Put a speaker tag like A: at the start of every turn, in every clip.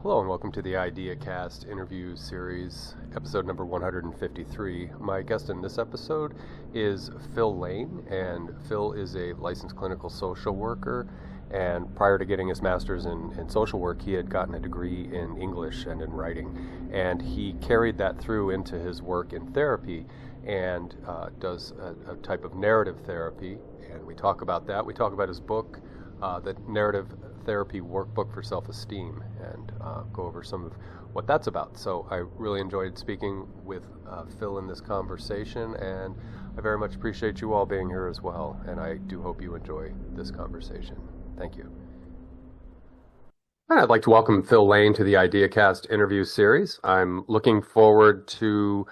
A: Hello and welcome to the IdeaCast interview series, episode number 153. My guest in this episode is Phil Lane, and Phil is a licensed clinical social worker. And prior to getting his master's in social work, he had gotten a degree in English and in writing. And he carried that through into his work in therapy and does a type of narrative therapy. And we talk about that. We talk about his book, the Narrative Therapy Workbook for Self-Esteem, and go over some of what that's about. So I really enjoyed speaking with Phil in this conversation, and I very much appreciate you all being here as well, and I do hope you enjoy this conversation. Thank you. And I'd like to welcome Phil Lane to the IdeaCast interview series. I'm looking forward to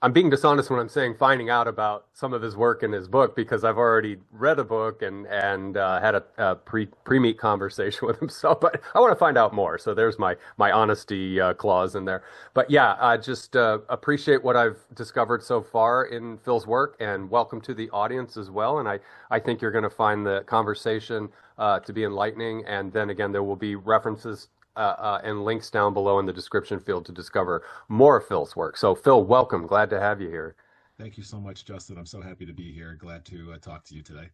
A: I'm being dishonest when I'm saying finding out about some of his work in his book, because I've already read a book and had a pre-meet conversation with him. So, but I want to find out more. So there's my honesty clause in there. But yeah, I just appreciate what I've discovered so far in Phil's work, and welcome to the audience as well. And I think you're going to find the conversation to be enlightening. And then again, there will be references and links down below in the description field to discover more of Phil's work. So, Phil, welcome. Glad to have you here.
B: Thank you so much, Justin. I'm so happy to be here. Glad to talk to you today.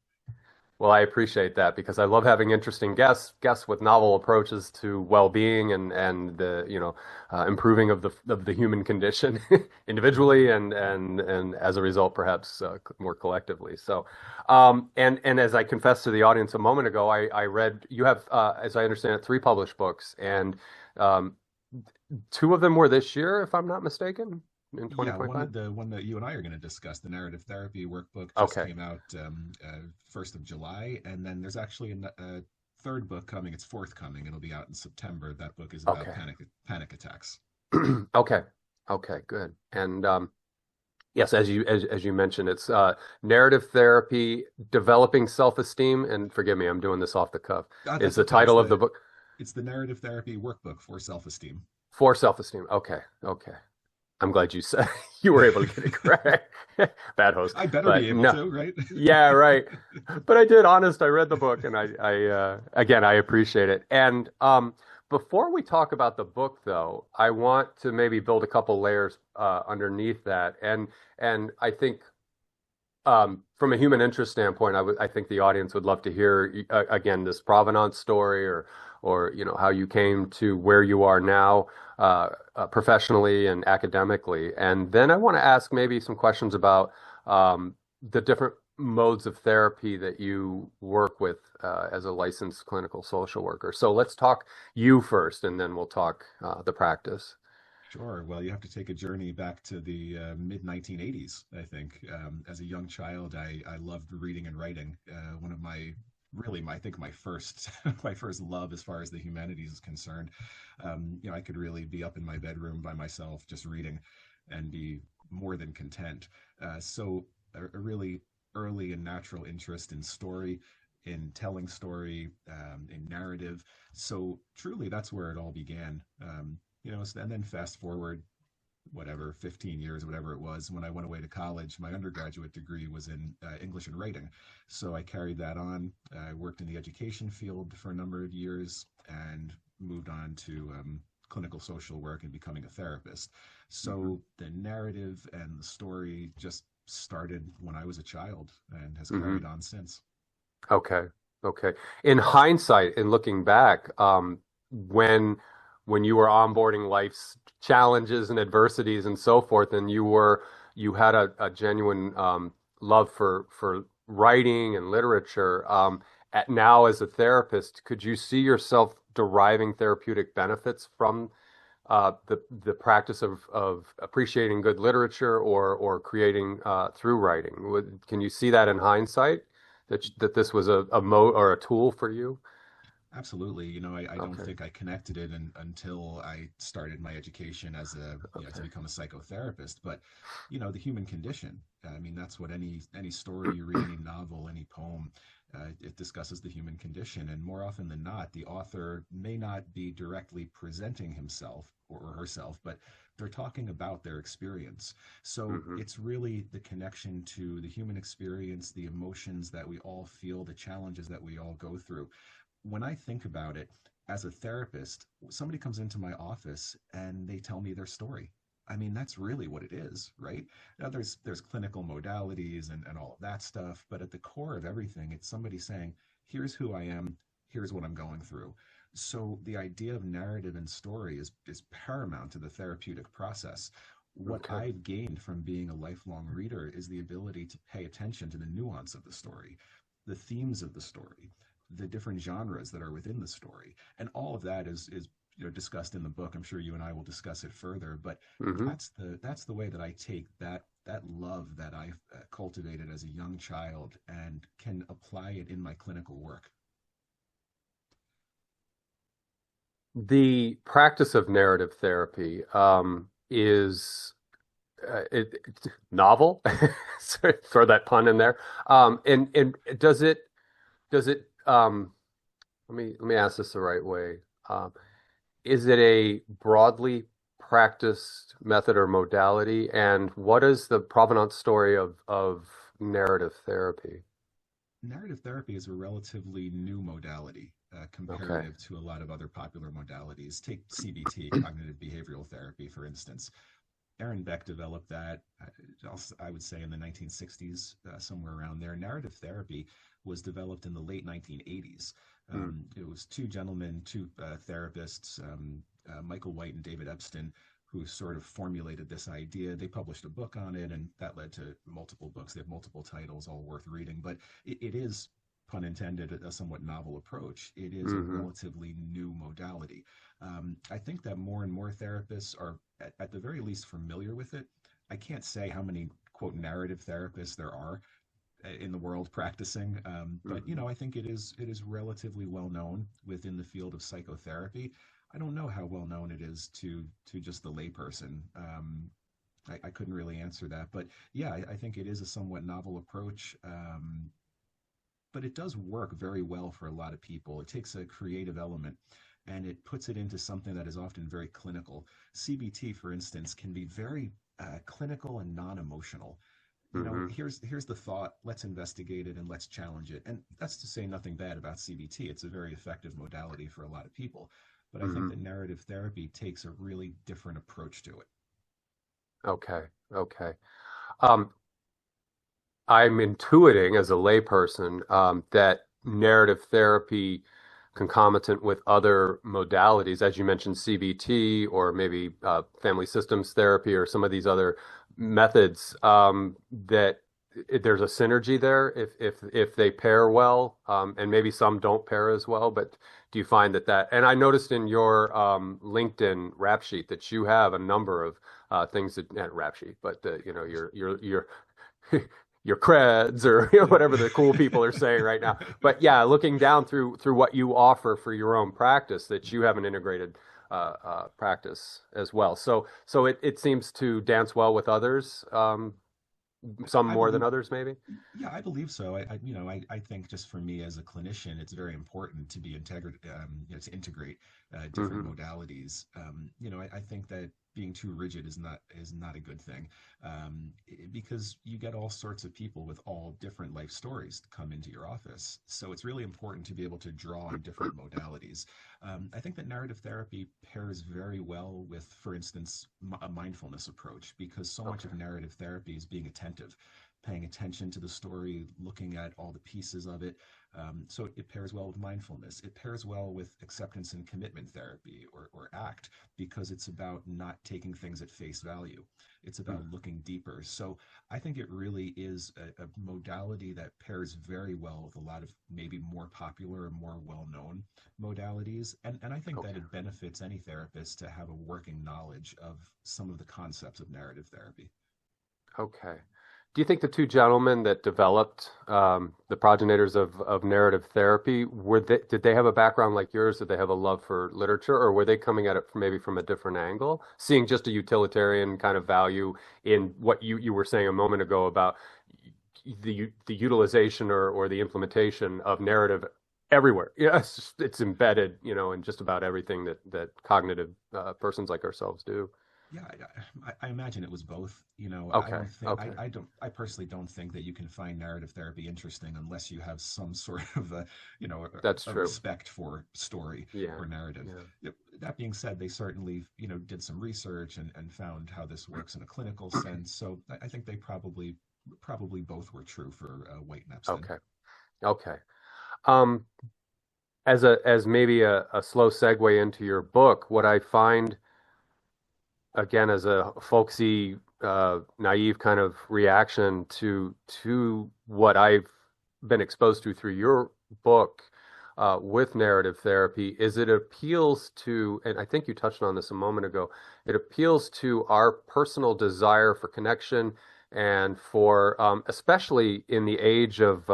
A: Well, I appreciate that because I love having interesting guests with novel approaches to well-being and the improving of the human condition individually and as a result perhaps more collectively. So, and as I confessed to the audience a moment ago, I read you have as I understand it 3 published books, and um, 2 of them were this year, if I'm not mistaken, in
B: Yeah,
A: 2025.
B: the one that you and I are going to discuss, the narrative therapy workbook, just
A: Okay.
B: came out 1st of July, and then there's actually a third book coming. It's forthcoming. It'll be out in September. That book is about
A: Okay.
B: panic attacks.
A: Okay. Okay, good. And yes, as you mentioned, it's narrative therapy, developing self-esteem, and forgive me, I'm doing this off the cuff, is
B: That's
A: the
B: okay.
A: title of the book.
B: It's the narrative therapy workbook for self-esteem.
A: For self-esteem. Okay, okay. I'm glad you said you were able to get it correct. Bad host,
B: I better be
A: but
B: able
A: no.
B: to, right?
A: Yeah, right. But I did, honest. I read the book, and again, I appreciate it. And before we talk about the book, though, I want to maybe build a couple layers underneath that, and I think from a human interest standpoint, I think the audience would love to hear again this provenance story, or how you came to where you are now, professionally and academically. And then I want to ask maybe some questions about the different modes of therapy that you work with as a licensed clinical social worker. So let's talk you first, and then we'll talk the practice.
B: Sure. Well, you have to take a journey back to the mid 1980s, I think. As a young child, I loved reading and writing. One of I think my first, my first love as far as the humanities is concerned. I could really be up in my bedroom by myself, just reading and be more than content. So a really early and natural interest in story, in telling story, in narrative. So truly, that's where it all began. And then fast forward, whatever, 15 years, whatever it was, when I went away to college, my undergraduate degree was in English and writing. So I carried that on. I worked in the education field for a number of years and moved on to clinical social work and becoming a therapist.
A: Mhm.
B: So the narrative and the story just started when I was a child and has
A: Mhm.
B: carried on since.
A: Okay. Okay. In hindsight, in looking back, when you were onboarding life's challenges and adversities and so forth, and you had a genuine love for writing and literature, now as a therapist, could you see yourself deriving therapeutic benefits from the practice of appreciating good literature or creating through writing? Can you see that in hindsight that this was a mode or a tool for you?
B: Absolutely. I don't
A: Okay.
B: think I connected it until I started my education as to
A: Okay.
B: become a psychotherapist. But, the human condition, I mean, that's what any story you read, any novel, any poem, it discusses the human condition. And more often than not, the author may not be directly presenting himself or herself, but they're talking about their experience. So
A: Hmm.
B: it's really the connection to the human experience, the emotions that we all feel, the challenges that we all go through. When I think about it, as a therapist, somebody comes into my office and they tell me their story. I mean, that's really what it is, right? Now, there's clinical modalities and all of that stuff, but at the core of everything, it's somebody saying, here's who I am, here's what I'm going through. So the idea of narrative and story is paramount to the therapeutic process. What
A: Okay.
B: I've gained from being a lifelong reader is the ability to pay attention to the nuance of the story, the themes of the story, the different genres that are within the story. And all of that is discussed in the book. I'm sure you and I will discuss it further, but
A: Hmm.
B: that's the way that I take that love that I cultivated as a young child and can apply it in my clinical work.
A: The practice of narrative therapy is it's novel. Sorry, throw that pun in there. And does it let me ask this the right way. Um, is it a broadly practiced method or modality? And what is the provenance story of narrative therapy?
B: Narrative therapy is a relatively new modality
A: Okay.
B: comparative to a lot of other popular modalities. Take CBT, cognitive behavioral therapy, for instance. Aaron Beck developed that, I would say, in the 1960s, somewhere around there. Narrative therapy was developed in the late 1980s.
A: Mm.
B: It was two gentlemen, two therapists, Michael White and David Epstein, who sort of formulated this idea. They published a book on it, and that led to multiple books. They have multiple titles, all worth reading. But it is, pun intended, a somewhat novel approach. It is a
A: Hmm.
B: relatively new modality. I think that more and more therapists are, at the very least, familiar with it. I can't say how many quote narrative therapists there are in the world practicing, but
A: Hmm.
B: I think it is relatively well known within the field of psychotherapy. I don't know how well known it is to just the layperson. I couldn't really answer that, but yeah, I think it is a somewhat novel approach. But it does work very well for a lot of people. It takes a creative element and it puts it into something that is often very clinical. CBT, for instance, can be very clinical and non-emotional.
A: Hmm.
B: Here's the thought. Let's investigate it and let's challenge it. And that's to say nothing bad about CBT. It's a very effective modality for a lot of people. But I think
A: Hmm.
B: that narrative therapy takes a really different approach to it.
A: Okay. Okay. Um, I'm intuiting as a layperson that narrative therapy, concomitant with other modalities, as you mentioned, CBT or maybe family systems therapy or some of these other methods, that there's a synergy there if they pair well, and maybe some don't pair as well. But do you find that? And I noticed in your LinkedIn rap sheet that you have a number of things that not rap sheet, but your your creds or whatever the cool people are saying right now. But yeah, looking down through what you offer for your own practice, that you have an integrated practice as well. So it seems to dance well with others, some
B: I
A: more than
B: believe
A: others, maybe.
B: Yeah, I believe so. I think just for me as a clinician, it's very important to be to integrate different
A: Hmm.
B: modalities. I think that being too rigid is not a good thing, because you get all sorts of people with all different life stories come into your office. So it's really important to be able to draw on different modalities. I think that narrative therapy pairs very well with, for instance, a mindfulness approach, because so much
A: Okay.
B: of narrative therapy is being attentive, paying attention to the story, looking at all the pieces of it. So it pairs well with mindfulness. It pairs well with acceptance and commitment therapy, or ACT, because it's about not taking things at face value. It's about looking deeper. So I think it really is a modality that pairs very well with a lot of maybe more popular and more well known modalities. And I think that
A: Okay.
B: it benefits any therapist to have a working knowledge of some of the concepts of narrative therapy.
A: Okay. Do you think the two gentlemen that developed the progenitors of narrative therapy, did they have a background like yours? Did they have a love for literature, or were they coming at it maybe from a different angle, seeing just a utilitarian kind of value in what you were saying a moment ago about the utilization or the implementation of narrative everywhere? Yeah, it's embedded, in just about everything that cognitive persons like ourselves do.
B: Yeah, I imagine it was both. You know, I
A: Okay,
B: don't think
A: okay.
B: I personally don't think that you can find narrative therapy interesting unless you have some sort of a,
A: That's
B: a
A: true.
B: respect for story
A: Yeah,
B: or narrative.
A: yeah.
B: That being said, they certainly, did some research and found how this works in a clinical sense. So I think they probably both were true for White and Epstein.
A: Okay, okay. Um, as maybe a slow segue into your book, what I find again as a folksy, naive kind of reaction to what I've been exposed to through your book with narrative therapy is it appeals to, and I think you touched on this a moment ago, it appeals to our personal desire for connection and for, especially in the age of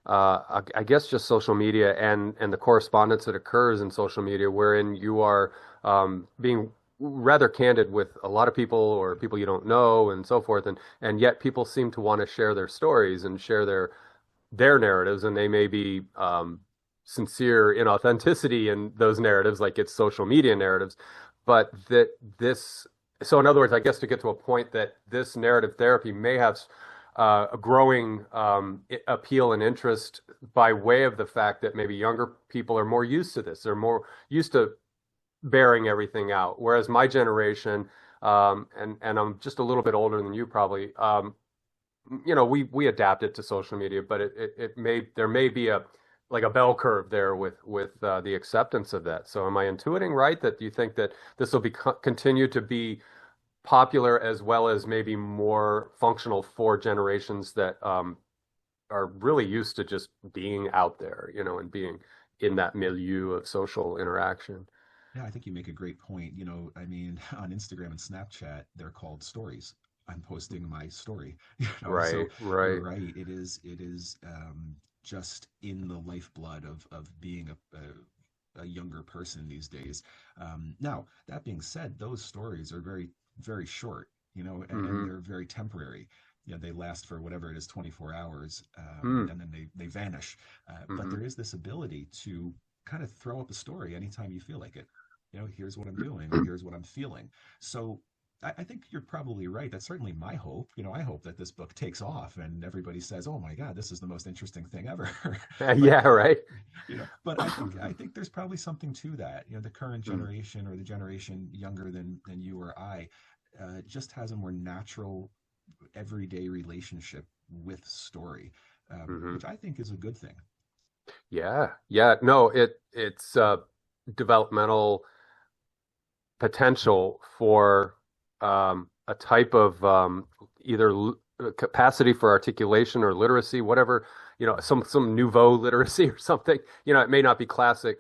A: I guess just social media and the correspondence that occurs in social media, wherein you are being rather candid with a lot of people or people you don't know and so forth, and yet people seem to want to share their stories and share their narratives, and they may be sincere in authenticity in those narratives, like it's social media narratives, but that this. So, in other words, I guess to get to a point that this narrative therapy may have a growing appeal and interest by way of the fact that maybe younger people are more used to this. They're more used to bearing everything out. Whereas my generation, and I'm just a little bit older than you probably, we adapted to social media, but it may there may be a like a bell curve there with the acceptance of that. So am I intuiting right that you think that this will be continue to be popular as well as maybe more functional for generations that are really used to just being out there, and being in that milieu of social interaction.
B: Yeah, I think you make a great point. I mean, on Instagram and Snapchat, they're called stories. I'm posting my story, so
A: Right,
B: you're
A: right.
B: right. It is just in the lifeblood of being a younger person these days. Now, that being said, those stories are very, very short, and
A: Hmm.
B: they're very temporary. They last for whatever it is, 24 hours,
A: Mm.
B: and then they vanish. But
A: Hmm.
B: there is this ability to kind of throw up a story anytime you feel like it. Here's what I'm doing or here's what I'm feeling. So I think you're probably right. That's certainly my hope. I hope that this book takes off and everybody says, "Oh my God, this is the most interesting thing ever." But
A: Yeah, right.
B: but I think there's probably something to that. The current generation or the generation younger than you or I just has a more natural, everyday relationship with story,
A: Mm-hmm.
B: which I think is a good thing.
A: Yeah, yeah. No, it's developmental potential for a type of either capacity for articulation or literacy, whatever, some nouveau literacy or something. It may not be classic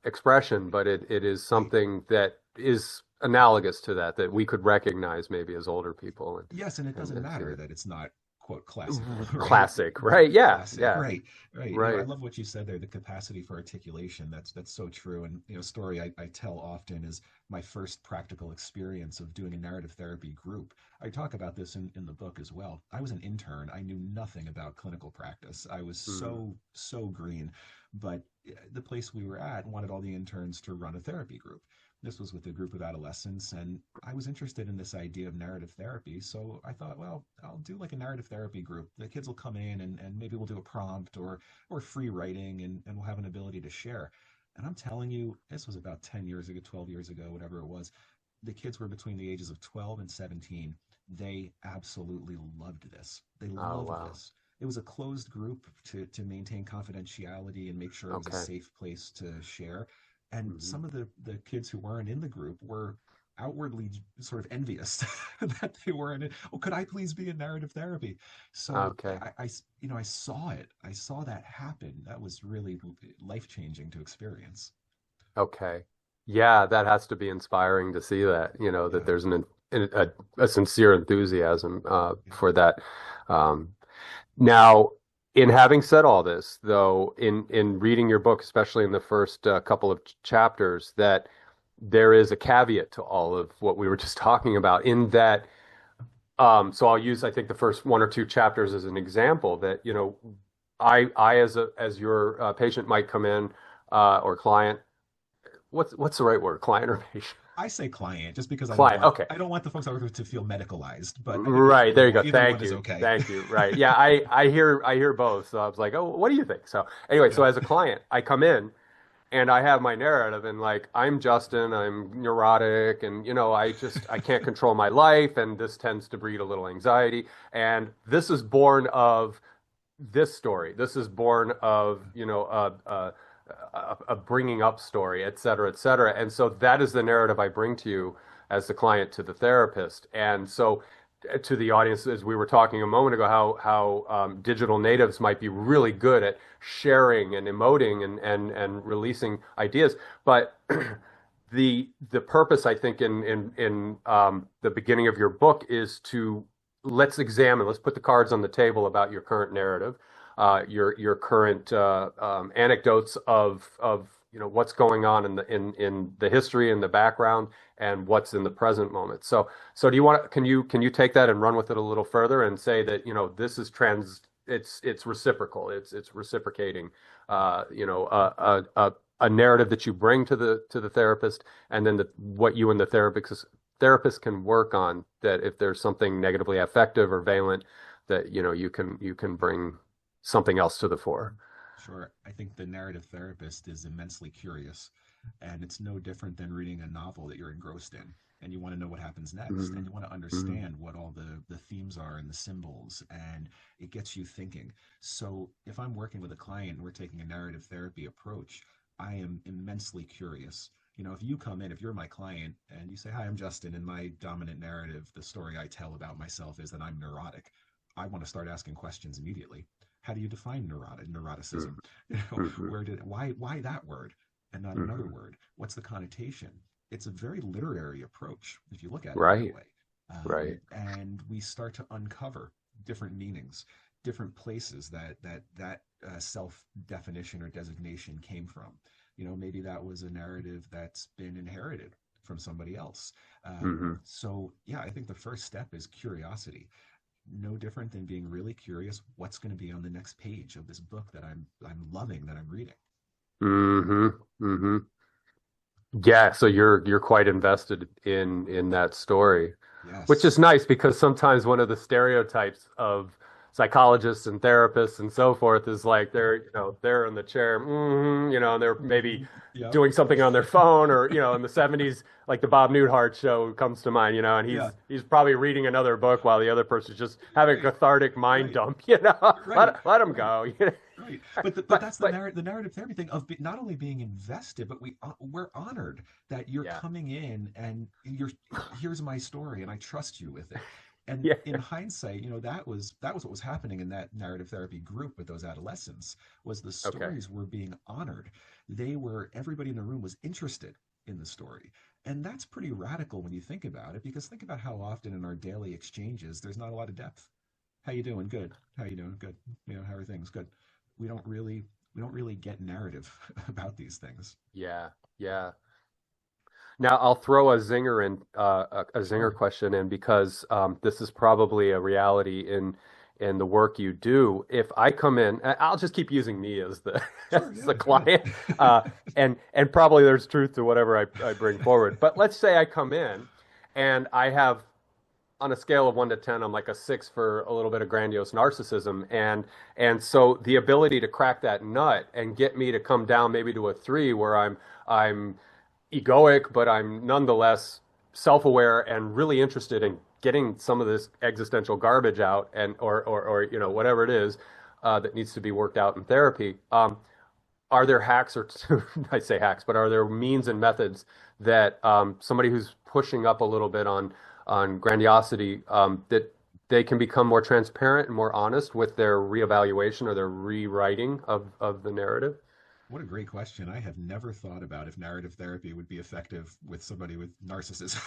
A: expression, but it is
B: Right.
A: something that is analogous to that we could recognize maybe as older people and
B: Yes, and it
A: and,
B: doesn't
A: and see
B: matter
A: it.
B: that it's not quote classical, right?
A: Classic, right? Yeah,
B: Classic,
A: yeah,
B: right, right. I
A: right.
B: love what you said there, the capacity for articulation. That's so true. And story I tell often is my first practical experience of doing a narrative therapy group. I talk about this in the book as well. I was an intern. I knew nothing about clinical practice. I was
A: Hmm.
B: so green, but the place we were at wanted all the interns to run a therapy group. This was with a group of adolescents, and I was interested in this idea of narrative therapy. So I thought, well, I'll do like a narrative therapy group. The kids will come in and maybe we'll do a prompt or free writing and we'll have an ability to share. And I'm telling you, this was about 10 years ago, 12 years ago, whatever it was. The kids were between the ages of 12 and 17. They absolutely loved this. They
A: Oh,
B: loved
A: wow.
B: this. It was a closed group to maintain confidentiality and make sure it was a
A: Okay.
B: safe place to share. And
A: Hmm.
B: some of the kids who weren't in the group were outwardly sort of envious that they weren't in. Oh, could I please be in narrative therapy? So
A: Okay.
B: I saw it. I saw that happen. That was really life changing to experience.
A: Okay. Yeah, that has to be inspiring to see that, that
B: Yeah,
A: there's a sincere enthusiasm
B: yeah.
A: for that. Um, Now, in having said all this, though, in reading your book, especially in the first couple of chapters, that there is a caveat to all of what we were just talking about, in that, so I'll use, I think, the first one or two chapters as an example that, I as your patient might come in or client what's the right word? Client or patient?
B: I say client just because
A: Client. Okay.
B: I don't want the folks I work with to feel medicalized, but I think
A: Right. There you go.
B: either one
A: Thank
B: is
A: you.
B: okay.
A: Thank you. Right. Yeah, I hear both. So I was like, "Oh, what do you think?" So anyway,
B: Yeah.
A: so as a client, I come in and I have my narrative and like I'm Justin, I'm neurotic and I can't control my life and this tends to breed a little anxiety and this is born of this story. This is born of, a bringing up story, et cetera, et cetera. And so that is the narrative I bring to you as the client to the therapist. And so to the audience, as we were talking a moment ago, how digital natives might be really good at sharing and emoting and releasing ideas, but the purpose I think in the beginning of your book is to let's put the cards on the table about your current narrative, your current anecdotes of what's going on in the history and the background and what's in the present moment. So do you want can you take that and run with it a little further and say that this is it's reciprocal, it's reciprocating, a narrative that you bring to the therapist, and then what you and the therapist can work on, that if there's something negatively affective or valent, that you can bring something else to the fore.
B: Sure. I think the narrative therapist is immensely curious, and it's no different than reading a novel that you're engrossed in, and you want to know what happens next, and
A: Mhm.
B: you want to
A: Mhm.
B: understand what all the themes are and the symbols, and it gets you thinking. So if I'm working with a client and we're taking a narrative therapy approach, I am immensely curious. If you come in, if you're my client and you say, "Hi, I'm Justin, and my dominant narrative, the story I tell about myself is that I'm neurotic," I want to start asking questions immediately. How do you define neuroticism?
A: Mhm.
B: Why that word and not another
A: Mhm.
B: word? What's the connotation? It's a very literary approach if you look at it that
A: Right,
B: way.
A: right.
B: And we start to uncover different meanings, different places that self definition or designation came from. Maybe that was a narrative that's been inherited from somebody else.
A: Hmm.
B: So yeah, I think the first step is curiosity, no different than being really curious what's going to be on the next page of this book that I'm loving, that I'm reading.
A: Hmm. Hmm. Yeah, so you're quite invested in that story, which
B: Yes.
A: is nice because sometimes one of the stereotypes of psychologists and therapists and so forth is like they're in the chair, and they're maybe
B: Yep.
A: doing something on their phone, or in the 70s, like the Bob Newhart show comes to mind, and
B: Yeah.
A: he's probably reading another book while the other person's just having a
B: Right.
A: cathartic mind
B: Right.
A: dump,
B: Right.
A: let him
B: Right.
A: go.
B: Right. But
A: But
B: that's
A: but
B: the narrative therapy thing of not only being invested, but we're honored that you're
A: yeah.
B: coming in and here's my story and I trust you with it. And
A: Yeah.
B: in hindsight, that was what was happening in that narrative therapy group with those adolescents, was the
A: Okay.
B: stories were being honored. Everybody in the room was interested in the story. And that's pretty radical when you think about it, because think about how often in our daily exchanges there's not a lot of depth. How you doing? Good. How you doing? Good. How are things? Good. We don't really we don't really get narrative about these things.
A: Yeah. Yeah. Now I'll throw a zinger in, a zinger
B: Sure.
A: question in, because this is probably a reality in the work you do. If I come in, I'll just keep using me as the
B: Sure,
A: as the
B: yeah, good.
A: client, and probably there's truth to whatever I bring forward. But let's say I come in and I have, on a scale of 1 to 10, I'm like a 6 for a little bit of grandiose narcissism, and so the ability to crack that nut and get me to come down maybe to a 3, where I'm egoic, but I'm nonetheless self-aware and really interested in getting some of this existential garbage out, and or whatever it is that needs to be worked out in therapy. Are there hacks, or I say hacks, but are there means and methods that somebody who's pushing up a little bit on grandiosity, that they can become more transparent and more honest with their reevaluation or their rewriting of the narrative?
B: What a great question. I have never thought about if narrative therapy would be effective with somebody with narcissism.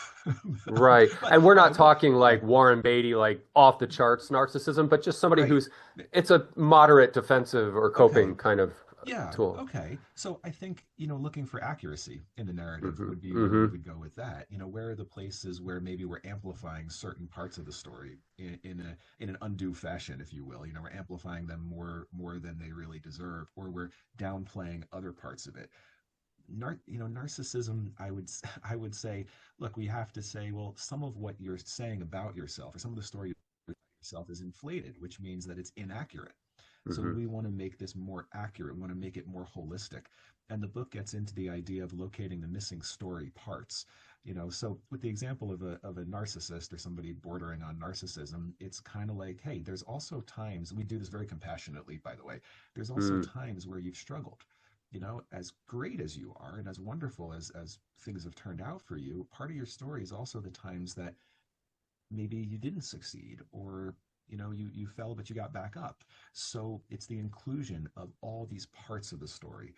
A: Right.
B: But
A: And we're
B: yeah,
A: not
B: well,
A: talking
B: yeah,
A: like Warren Beatty, like off the charts narcissism, but just somebody
B: right.
A: who's, it's a moderate defensive or
B: Okay.
A: coping kind of
B: Yeah,
A: tool.
B: okay. So I think, looking for accuracy in the narrative
A: Hmm.
B: would be where we
A: Hmm.
B: would go with that. Where are the places where maybe we're amplifying certain parts of the story in an undue fashion, if you will. We're amplifying them more than they really deserve, or we're downplaying other parts of it. narcissism, I would say, look, we have to say, well, some of what you're saying about yourself, or some of the story about yourself, is inflated, which means that it's inaccurate. So
A: Hmm.
B: we want to make this more accurate. We want to make it more holistic. And the book gets into the idea of locating the missing story parts. So with the example of a narcissist or somebody bordering on narcissism, it's kind of like, hey, there's also times, and we do this very compassionately, by the way, there's also
A: Mm.
B: times where you've struggled. As great as you are and as wonderful as things have turned out for you, part of your story is also the times that maybe you didn't succeed, or you fell but you got back up. So it's the inclusion of all these parts of the story,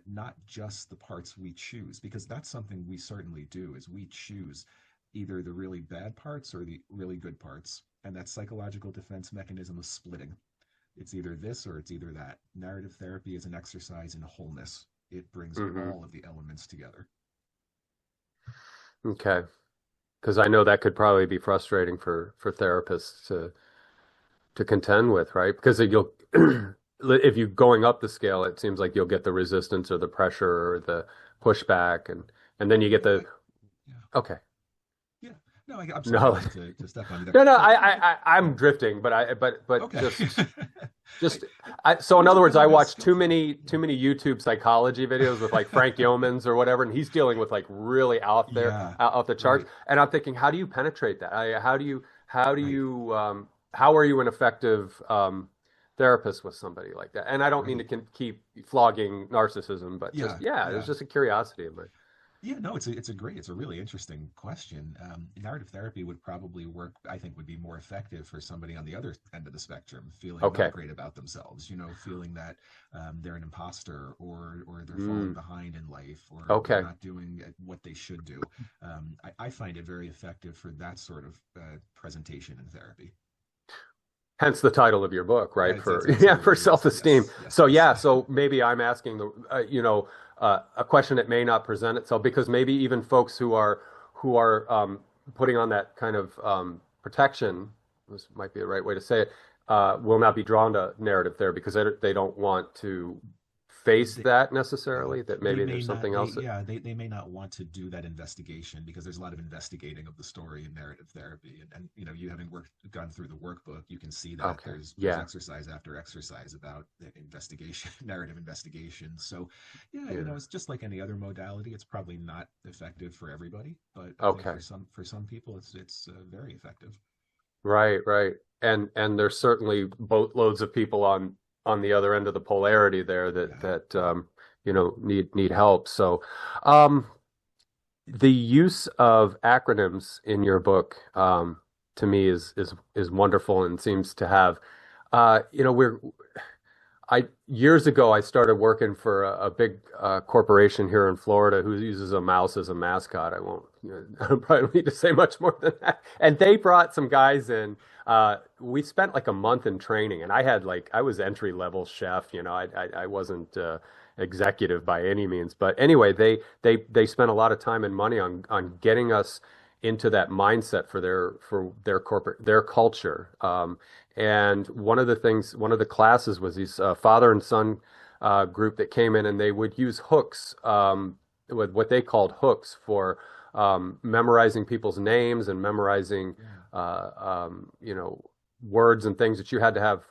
B: not just the parts we choose, because that's something we certainly do, is we choose either the really bad parts or the really good parts, and that psychological defense mechanism of splitting. It's either this or it's either that. Narrative therapy is an exercise in wholeness. It brings
A: Hmm.
B: all of the elements together.
A: Okay. Because I know that could probably be frustrating for therapists to contend with, right? Because you'll if you going up the scale, it seems like you'll get the resistance or the pressure or the pushback, and then you get
B: Well,
A: the
B: yeah,
A: okay.
B: yeah. No, I'm sorry. I
A: No,
B: didn't mean to step on you there.
A: no, no.
B: So
A: I'm drifting, but
B: okay.
A: just
B: I,
A: so in
B: we
A: other
B: don't
A: words,
B: have
A: I
B: enough
A: watch
B: skill for that.
A: too
B: Yeah.
A: many YouTube psychology videos with like Frank Yeomans or whatever, and he's dealing with like really out there,
B: Yeah.
A: out off the charts.
B: Right.
A: And I'm thinking, how do you penetrate that? How do
B: Right.
A: you, how are you an effective therapist with somebody like that? And I don't mean to
B: Right.
A: keep flogging narcissism, but just
B: Yeah.
A: yeah, it was
B: Yeah.
A: just a curiosity of mine.
B: Yeah, no, it's a really interesting question. Narrative therapy would probably work, I think, would be more effective for somebody on the other end of the spectrum, feeling not
A: Okay.
B: great about themselves, feeling that they're an imposter, or they're falling
A: Mm,
B: behind in life, or they're
A: okay.
B: not doing what they should do. I find it very effective for that sort of presentation in therapy.
A: Hence the title of your book, right?
B: It's
A: For yeah, for
B: absolutely, yes,
A: self-esteem.
B: yes, yes,
A: So
B: yes.
A: yeah, so maybe I'm asking a question that may not present itself because maybe even folks who are putting on that kind of protection, this might be the right way to say it, will not be drawn to narrative therapy because they don't want to face
B: They,
A: that
B: Yeah,
A: necessarily. That
B: they
A: maybe
B: may
A: there's
B: not.
A: something else that
B: They may not want to do that investigation, because there's a lot of investigating of the story in narrative therapy, and you having gone through the workbook, you can see that
A: okay,
B: there's
A: yeah,
B: exercise after exercise about the investigation, narrative investigation. So, yeah,
A: yeah,
B: it's just like any other modality. It's probably not effective for everybody, but I think
A: okay.
B: for some people, it's very effective.
A: Right, right. And there's certainly boatloads of people on the other end of the polarity there
B: Yeah,
A: that need help. So, um the use of acronyms in your book to me is wonderful and seems to have we're I years ago I started working for a big corporation here in Florida who uses a mouse as a mascot. I won't I don't probably need to say much more than that. And they brought some guys in. We spent like a month in training, and I was entry level chef. I wasn't executive by any means, but anyway, they spent a lot of time and money on getting us into that mindset for their corporate their culture. And one of the classes was these father and son group that came in, and they would use hooks, with what they called hooks for memorizing people's names and memorizing,
B: yeah,
A: uh, words and things that you had to have,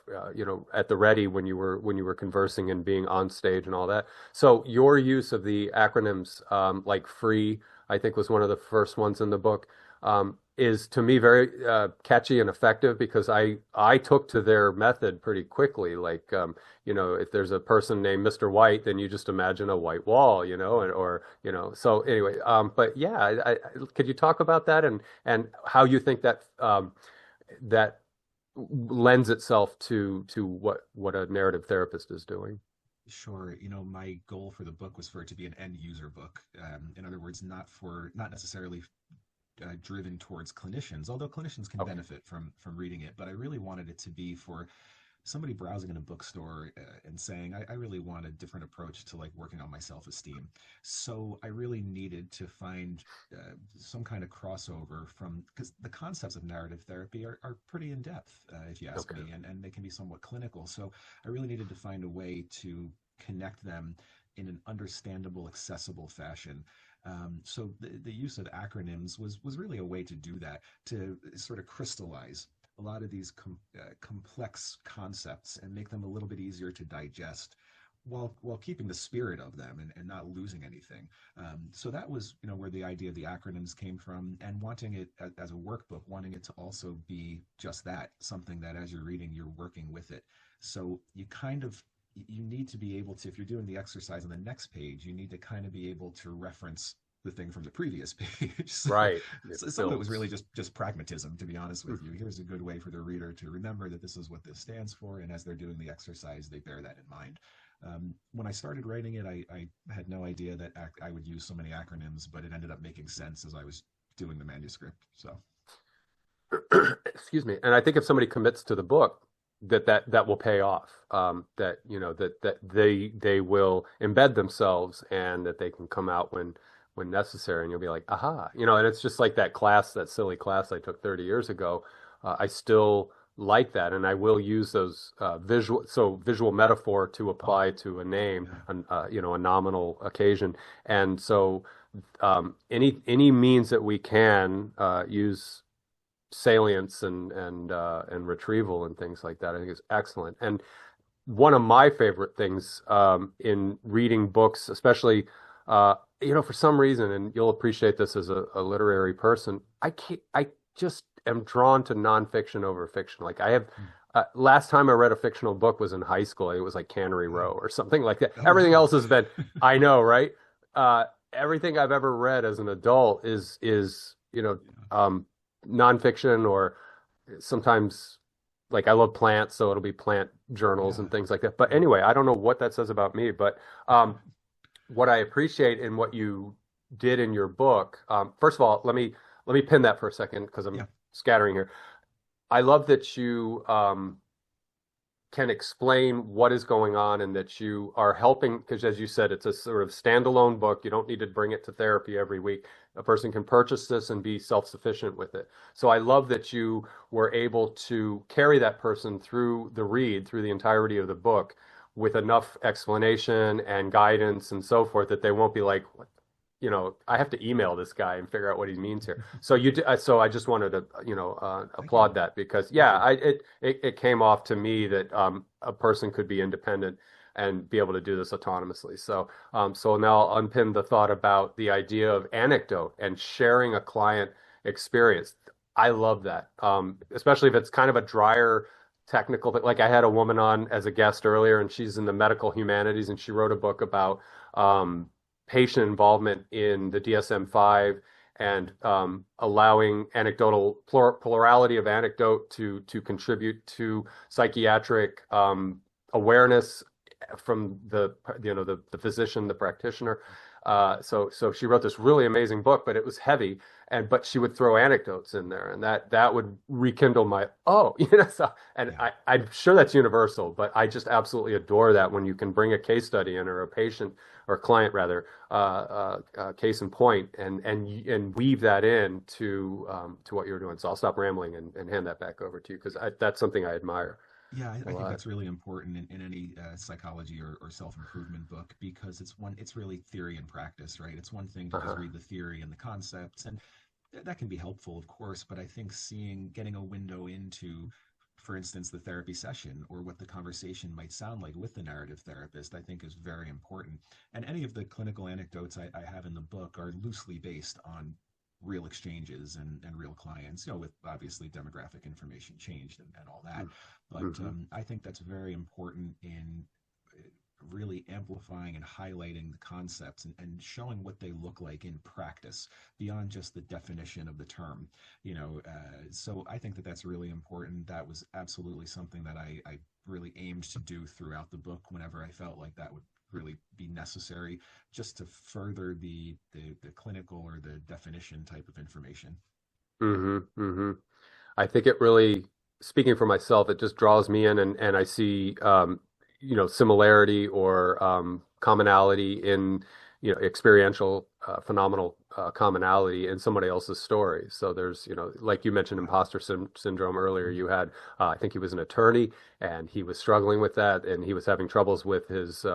A: at the ready when you were conversing and being on stage and all that. So your use of the acronyms, like free, I think was one of the first ones in the book. Is to me very catchy and effective because I took to their method pretty quickly. Like if there's a person named Mr. White, then you just imagine a white wall, or So anyway, but yeah, could you talk about that and how you think that lends itself to what a narrative therapist is doing?
B: sure. My goal for the book was for it to be an end user book. In other words, not necessarily driven towards clinicians, although clinicians can
A: Okay.
B: benefit from reading it. But I really wanted it to be for somebody browsing in a bookstore, and saying, I really want a different approach to like working on my self-esteem. So I really needed to find some kind of crossover, from because the concepts of narrative therapy are pretty in depth, if you ask
A: Okay.
B: me, and they can be somewhat clinical. So I really needed to find a way to connect them in an understandable, accessible fashion. So the use of acronyms was really a way to do that, to sort of crystallize a lot of these complex concepts and make them a little bit easier to digest, while keeping the spirit of them, and not losing anything. So that was, where the idea of the acronyms came from, and wanting it as a workbook, wanting it to also be just that, something that as you're reading, you're working with it. So you need to be able to, if you're doing the exercise on the next page, you need to kind of be able to reference the thing from the previous page.
A: Right. It
B: So some of it was
A: builds.
B: really just pragmatism, to be honest with you. Here's a good way for the reader to remember that this is what this stands for, and as they're doing the exercise, they bear that in mind. When I started writing it, I had no idea that I would use so many acronyms, but it ended up making sense as I was doing the manuscript. So
A: Excuse me. And I think if somebody commits to the book, that will pay off. That that they will embed themselves, and that they can come out when necessary, and you'll be like, aha, and it's just like that class, that silly class I took 30 years ago. I still like that, and I will use those visual metaphor to
B: oh
A: apply to a name,
B: yeah,
A: a nominal occasion, and so any means that we can use salience and retrieval and things like that, I think is excellent. And one of my favorite things in reading books, especially for some reason, and you'll appreciate this as a literary person, I just am drawn to nonfiction over fiction. Like I have.
B: mm,
A: Last time I read a fictional book was in high school. It was like Cannery Row
B: wow,
A: or something like that.
B: oh
A: Everything
B: wow,
A: else has been, I know, right? Everything I've ever read as an adult is
B: yeah,
A: nonfiction, or sometimes, like, I love plants, so it'll be plant journals
B: yeah,
A: and things like that. But
B: yeah.
A: anyway, I don't know what that says about me, but what I appreciate in what you did in your book, first of all, let me pin that for a second because I'm
B: Yeah.
A: scattering here. I love that you can explain what is going on, and that you are helping, because as you said, it's a sort of standalone book. You don't need to bring it to therapy every week. A person can purchase this and be self-sufficient with it. So I love that you were able to carry that person through the entirety of the book, with enough explanation and guidance and so forth, that they won't be like, I have to email this guy and figure out what he means here. So so I just wanted to,
B: Thank you.
A: applaud that, because
B: Thank
A: yeah,
B: you.
A: it came off to me that a person could be independent and be able to do this autonomously. So now I'll unpin the thought about the idea of anecdote and sharing a client experience. I love that, especially if it's kind of a drier technical. But like, I had a woman on as a guest earlier, and she's in the medical humanities, and she wrote a book about um, patient involvement in the DSM-5, and allowing plurality of anecdote to contribute to psychiatric awareness from the physician, the practitioner. So she wrote this really amazing book, but it was heavy, but she would throw anecdotes in there, and that would rekindle my, oh, so, and
B: Yeah.
A: I'm sure that's universal, but I just absolutely adore that when you can bring a case study in, or a patient or client rather, case in point, and weave that in to what you're doing. So I'll stop rambling and hand that back over to you, because that's something I admire
B: Yeah,
A: a
B: I think
A: lot.
B: that's really important in any psychology or self-improvement book, because it's really theory and practice, right? It's one thing to just
A: Uh-huh.
B: read the theory and the concepts, and that can be helpful, of course, but I think getting a window into, for instance, the therapy session, or what the conversation might sound like with the narrative therapist, I think is very important. And any of the clinical anecdotes I have in the book are loosely based on real exchanges and real clients, with obviously demographic information changed and all that. But
A: Mm-hmm.
B: I think that's very important in really amplifying and highlighting the concepts, and showing what they look like in practice beyond just the definition of the term. So I think that that's really important. That was absolutely something that I really aimed to do throughout the book whenever I felt like that would really be necessary, just to further the clinical or the definition type of information.
A: Mm-hmm. Mm-hmm. I think it really, speaking for myself, it just draws me in, and I see, similarity or commonality in, experiential, phenomenal commonality in somebody else's story. So there's, like you mentioned,
B: Wow.
A: imposter syndrome earlier.
B: Mm,
A: You had, I think he was an attorney, and he was struggling with that, and he was having troubles with his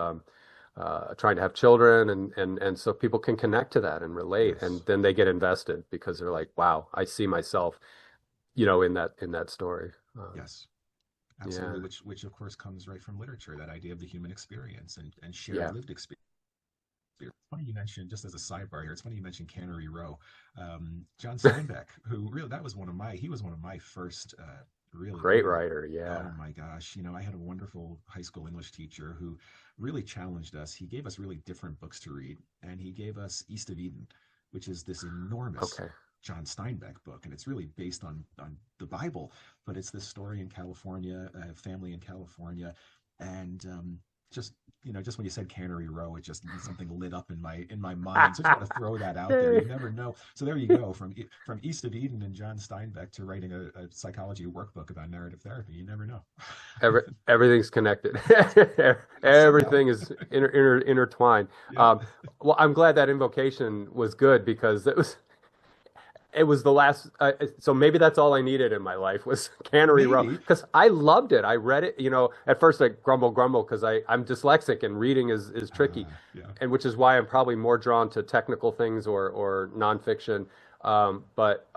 A: trying to have children, and so people can connect to that and relate, and
B: Yes.
A: then they get invested because they're like, wow, I see myself, in that story.
B: Yes.
A: Yeah,
B: Absolutely. Which of course comes right from literature, that idea of the human experience and shared
A: yeah.
B: lived experience. It's funny you mentioned, just as a sidebar here, it's funny you mentioned Cannery Row. John Steinbeck, who really, that was he was one of my first,
A: Great writer.
B: oh
A: Yeah.
B: my gosh, I had a wonderful high school English teacher who really challenged us. He gave us really different books to read, and he gave us East of Eden, which is this enormous
A: Okay.
B: John Steinbeck book, and it's really based on the Bible, but it's this story in California, a family in California, and just just when you said Cannery Row, it just something lit up in my mind. So I just want to throw that out there. You never know. So there you go, from East of Eden and John Steinbeck to writing a psychology workbook about narrative therapy. You never know.
A: Everything's connected.
B: Somehow.
A: Everything is intertwined.
B: Yeah.
A: Um, well, I'm glad that invocation was good because it was the last. So maybe that's all I needed in my life was Cannery Row
B: Maybe.
A: because I loved it. I read it. At first I grumble because I'm dyslexic and reading is tricky,
B: Yeah.
A: and which is why I'm probably more drawn to technical things or nonfiction. But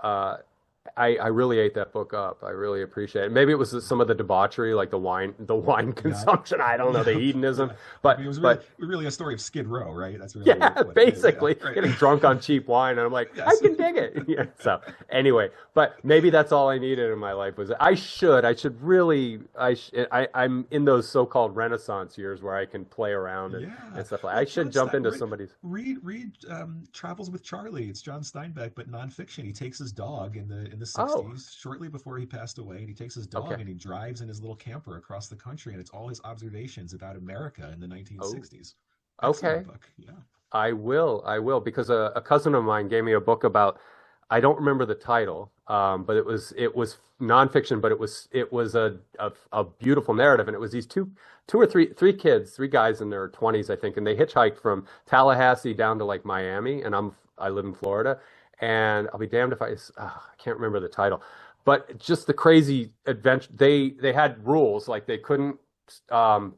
A: I really ate that book up. I really appreciate it. Maybe it was some of the debauchery, like the wine
B: Yeah.
A: consumption. I don't know, the
B: Yeah.
A: hedonism,
B: Yeah. I
A: but
B: mean, it was
A: but
B: really a story of Skid Row, right? That's really
A: yeah,
B: what it is. Yeah.
A: basically
B: Right.
A: getting drunk on cheap wine, and I'm like, I
B: Yes.
A: can dig it. Yeah. So anyway, but maybe that's all I needed in my life was I should really, I'm in those so-called Renaissance years where I can play around and
B: Yeah.
A: stuff like. I
B: Well,
A: should jump into somebody's.
B: Read Travels with Charlie. It's John Steinbeck, but nonfiction. He takes his dog in the
A: Oh,
B: 60s, shortly before he passed away, and he takes his dog
A: okay.
B: and he drives in his little camper across the country, and it's all his observations about America in the
A: Oh,
B: 1960s. Excellent
A: okay.
B: book. Yeah.
A: I will, because a cousin of mine gave me a book about. I don't remember the title, but it was nonfiction, but it was a beautiful narrative, and it was these two or three kids, three guys in their 20s, I think, and they hitchhiked from Tallahassee down to like Miami, and I live in Florida, and I'll be damned if I can't remember the title, but just the crazy adventure. They had rules like they couldn't. Um,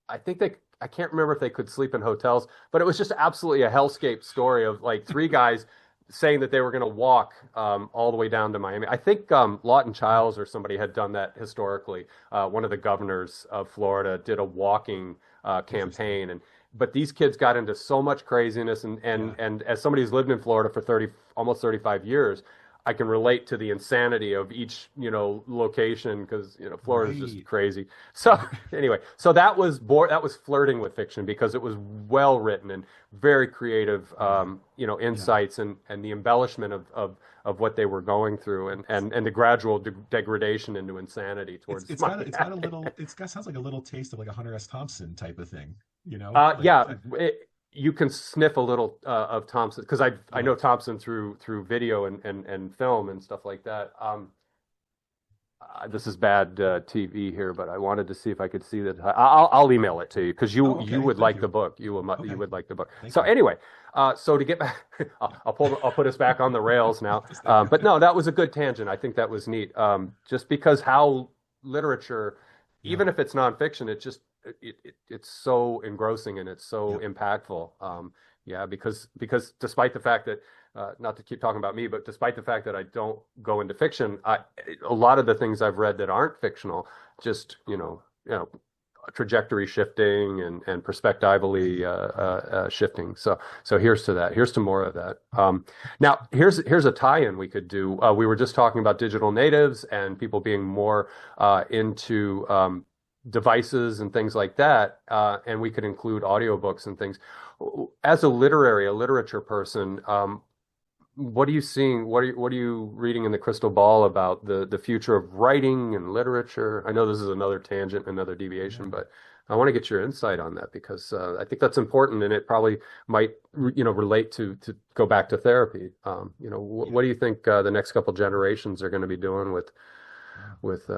A: I think I can't remember if they could sleep in hotels, but it was just absolutely a hellscape story of like three guys saying that they were going to walk all the way down to Miami. I think Lawton Chiles or somebody had done that historically. One of the governors of Florida did a walking
B: Interesting.
A: campaign, and but these kids got into so much craziness, and and
B: Yeah.
A: and as somebody who's lived in Florida for 30, almost 35 years. I can relate to the insanity of each, location because, Florida is just
B: Right.
A: crazy. So anyway, so that was flirting with fiction because it was well written and very creative,
B: Yeah. Yeah.
A: insights and the embellishment of what they were going through and the gradual degradation into insanity
B: It's
A: towards
B: it's got it's got a
A: Miami.
B: little it's got sounds like a little taste of like a Hunter S. Thompson type of thing, like
A: Yeah, you can sniff a little of Thompson because I
B: yeah.
A: know Thompson through video and film and stuff like that. This is bad TV here, but I wanted to see if I could see that. I'll email it to you because you
B: Oh,
A: you
B: okay.
A: would
B: Thank
A: like the
B: you.
A: book. You
B: Okay.
A: would like the book.
B: Thank
A: So
B: you.
A: anyway, so to get back, I'll put us back on the rails now.
B: Yes, thank you.
A: But no, that was a good tangent. I think that was neat. Just because how literature,
B: Yeah.
A: even if it's nonfiction, it's so engrossing and it's so
B: Yep.
A: impactful. Yeah, because despite the fact that not to keep talking about me, but despite the fact that I don't go into fiction, a lot of the things I've read that aren't fictional, just trajectory shifting and perspectively
B: Right. Right.
A: shifting. So here's to that. Here's to more of that. Now here's a tie-in we could do. We were just talking about digital natives and people being more into devices and things like that, and we could include audiobooks and things. As a literature person, what are you seeing? What are you reading in the crystal ball about the future of writing and literature? I know this is another tangent, another deviation,
B: Yeah.
A: but I want to get your insight on that because I think that's important, and it probably might, relate to go back to therapy.
B: Yeah.
A: What do you think the next couple generations are going to be doing with
B: Yeah.
A: with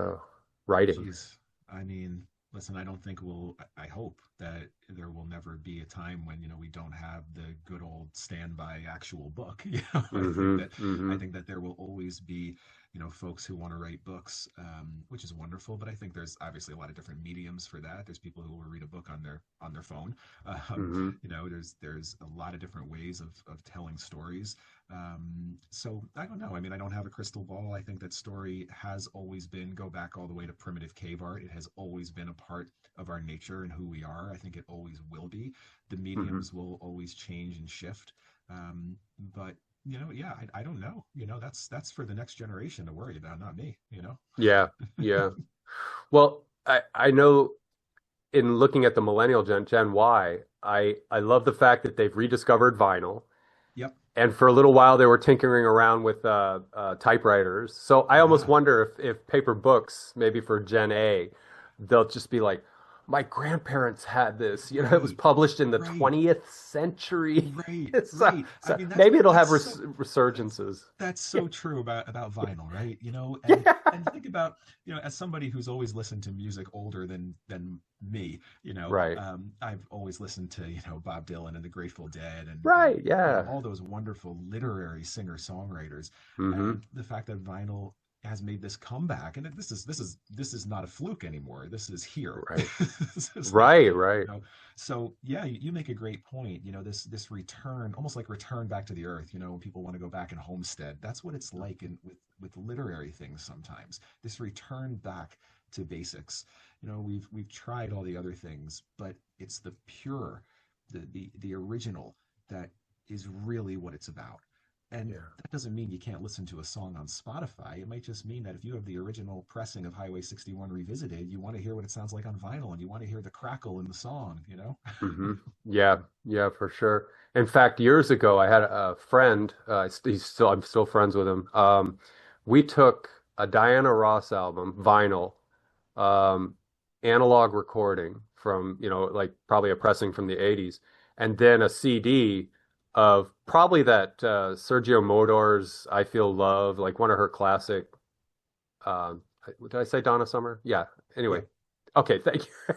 A: writing?
B: Geez. I mean, Listen, I don't think I hope that there will never be a time when, we don't have the good old standby actual book.
A: Mm-hmm.
B: I
A: Mm-hmm.
B: think that there will always be, folks who want to write books, which is wonderful. But I think there's obviously a lot of different mediums for that. There's people who will read a book on their phone.
A: Mm-hmm.
B: There's a lot of different ways of telling stories. So I don't know. I mean, I don't have a crystal ball. I think that story has always been, go back all the way to primitive cave art. It has always been a part of our nature and who we are. I think it always will be. The
A: Mm-hmm.
B: mediums will always change and shift. But yeah, I don't know. That's for the next generation to worry about, not me.
A: Yeah. Yeah. Well, I know in looking at the millennial Gen Y, I love the fact that they've rediscovered vinyl.
B: Yep.
A: And for a little while, they were tinkering around with typewriters. So I almost
B: Yeah.
A: wonder if paper books, maybe for Gen A, they'll just be like, my grandparents had this. You know, it was
B: Right.
A: published in the
B: Right.
A: 20th century.
B: Right.
A: So,
B: Right. I
A: so
B: mean,
A: maybe it'll
B: that's
A: have
B: so that's
A: resurgences.
B: that's so true about vinyl, right? And
A: Yeah.
B: think about, as somebody who's always listened to music older than me,
A: Right.
B: I've always listened to, Bob Dylan and the Grateful Dead and
A: Right. Yeah.
B: all those wonderful literary singer-songwriters.
A: Hmm.
B: And the fact that vinyl has made this comeback, and this is not a fluke anymore. This is here.
A: Right.
B: This is like,
A: Right. Right.
B: so yeah, you make a great point. This return, almost like return back to the earth. When people want to go back and homestead, that's what it's like with literary things sometimes. This return back to basics. We've tried all the other things, but it's the pure, the original that is really what it's about. And
A: Yeah.
B: that doesn't mean you can't listen to a song on Spotify. It might just mean that if you have the original pressing of Highway 61 Revisited, you want to hear what it sounds like on vinyl and you want to hear the crackle in the song.
A: Hmm. Yeah, yeah, for sure. In fact, years ago, I had a friend. I'm still friends with him. We took a Diana Ross album, vinyl, um, analog recording from, like probably a pressing from the '80s, and then a CD of probably that Sergio Moroder's "I Feel Love," like one of her classic. Uh, did I say Donna Summer? Yeah. Anyway,
B: Yep.
A: okay, thank you.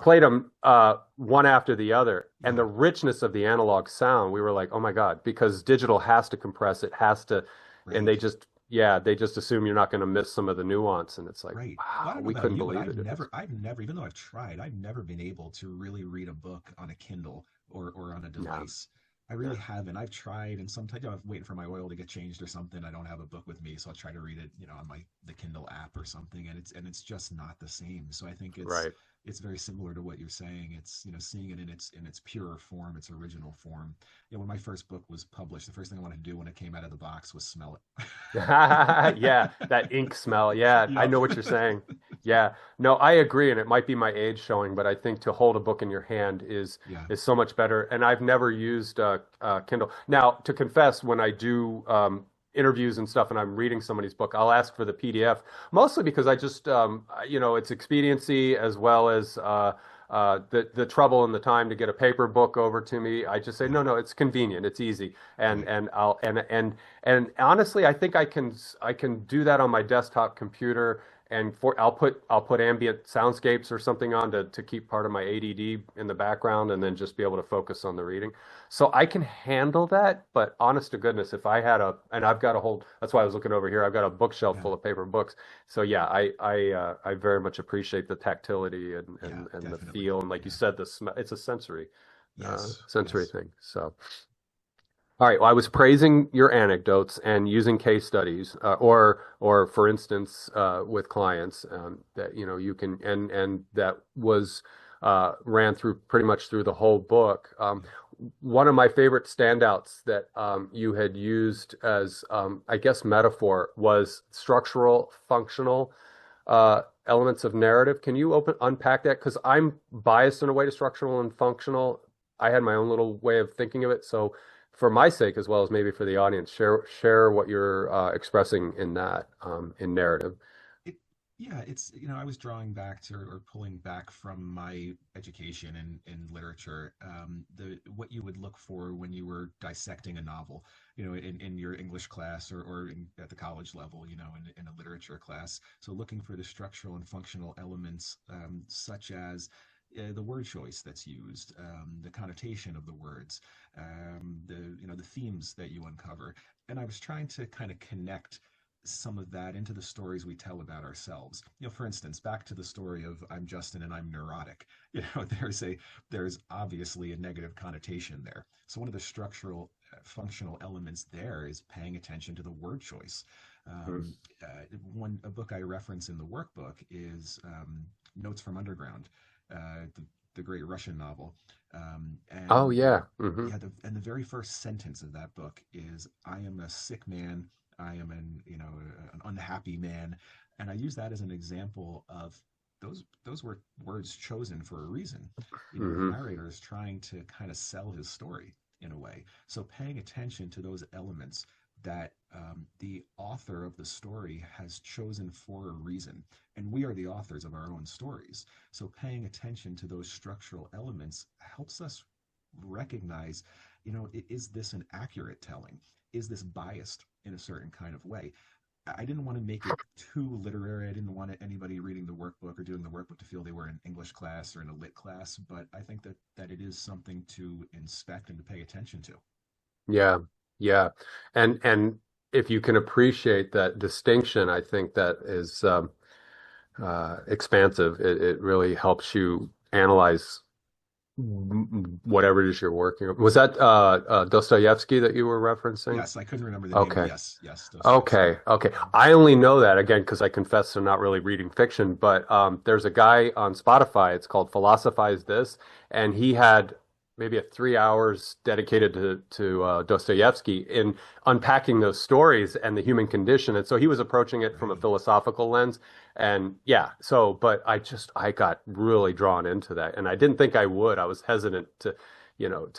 A: Played them one after the other, and the
B: Yeah.
A: richness of the analog sound, we were like, oh my God, because digital has to compress, it has to, and
B: Right.
A: they just assume you're not going to miss some of the nuance, and it's like,
B: Right. Well, I
A: wow,
B: don't know
A: we
B: about
A: couldn't
B: you, but
A: believe the
B: I've
A: difference.
B: never, I've never, even though I've tried, I've never been able to really read a book on a Kindle or on a
A: Yeah,
B: device. I
A: yeah,
B: really haven't. I've tried, and sometimes I'm waiting for my oil to get changed or something. I don't have a book with me, so I'll try to read it, on the Kindle app or something, and it's just not the same. So I think it's
A: right.
B: it's very similar to what you're saying. It's seeing it in its purer form, its original form. When my first book was published, the first thing I wanted to do when it came out of the box was smell
A: Yeah,
B: it.
A: that ink smell. Yeah, I
B: Yep.
A: know what you're saying. Yeah, no, I agree, and it might be my age showing, but I think to hold a book in your hand
B: Yeah.
A: is so much better. And I've never used Kindle. Now, to confess, when I do interviews and stuff, and I'm reading somebody's book, I'll ask for the PDF, mostly because I just it's expediency as well as the trouble and the time to get a paper book over to me. I just say
B: Yeah.
A: no, no, it's convenient, it's easy, and
B: Right.
A: and I'll and honestly, I think I can do that on my desktop computer, and I'll put ambient soundscapes or something on to keep part of my ADD in the background, and then just be able to focus on the reading. So I can handle that, but honest to goodness, if I had and I've got a whole, that's why I was looking over here. I've got a bookshelf
B: Yeah.
A: full of paper books. So yeah, I very much appreciate the tactility and
B: Yeah.
A: and the
B: Definitely.
A: feel, and like you
B: Yeah.
A: said, the smell. It's a
B: Yes.
A: sensory
B: Yes.
A: thing. So. All right. Well, I was praising your anecdotes and using case studies, or for instance, with clients that you can, and that was ran through pretty much through the whole book.
B: Yeah.
A: One of my favorite standouts that you had used as, I guess, metaphor was structural, functional elements of narrative. Can you unpack that? Because I'm biased in a way to structural and functional. I had my own little way of thinking of it. So, for my sake, as well as maybe for the audience, share what you're expressing in that in narrative.
B: Yeah, it's, I was drawing back to, or pulling back from my education in literature, the what you would look for when you were dissecting a novel, in your English class, or at the college level, in a literature class. So looking for the structural and functional elements, such as the word choice that's used, the connotation of the words, the themes that you uncover. And I was trying to kind of connect some of that into the stories we tell about ourselves. For instance, back to the story of I'm Justin and I'm neurotic. There's obviously a negative connotation there. So one of the structural, functional elements there is paying attention to the word choice. Um, a book I reference in the workbook is Notes from Underground, the great Russian novel.
A: Oh
B: And
A: yeah.
B: the very first sentence of that book is, "I am a sick man. I am an unhappy man," and I use that as an example of those were words chosen for a reason. The
A: Hmm.
B: narrator is trying to kind of sell his story in a way. So paying attention to those elements that the author of the story has chosen for a reason, and we are the authors of our own stories. So paying attention to those structural elements helps us recognize, is this an accurate telling? Is this biased in a certain kind of way? I didn't want to make it too literary. I didn't want anybody reading the workbook or doing the workbook to feel they were in English class or in a lit class, but I think that it is something to inspect and to pay attention to.
A: Yeah, yeah, and if you can appreciate that distinction, I think that is expansive. It really helps you analyze whatever it is you're working on. Was that Dostoevsky that you were referencing?
B: Yes, I couldn't remember the name.
A: Okay.
B: Yes, yes, Dostoevsky.
A: Okay, okay. I only know that again because I confess to not really reading fiction, but there's a guy on Spotify. It's called Philosophize This, and he had maybe a 3 hours dedicated to Dostoevsky in unpacking those stories and the human condition. And so he was approaching it from a
B: Right.
A: philosophical lens. And yeah, so but I got really drawn into that, and I didn't think I would. I was hesitant to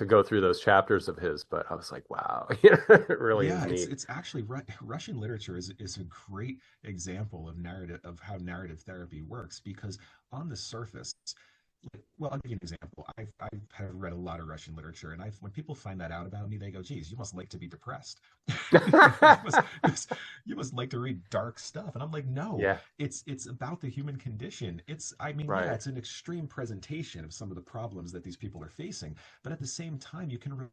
A: go through those chapters of his, but I was like, wow, it really is
B: Yeah, it's
A: neat.
B: it's actually Russian literature is a great example of narrative, of how narrative therapy works, because on the surface, well, I'll give you an example. I have read a lot of Russian literature, and when people find that out about me, they go, "Geez, you must like to be depressed. You must like to read dark stuff." And I'm like, "No,
A: Yeah,
B: it's about the human condition. I mean, yeah,
A: right.
B: it's an extreme presentation of some of the problems that these people are facing, but at the same time, you can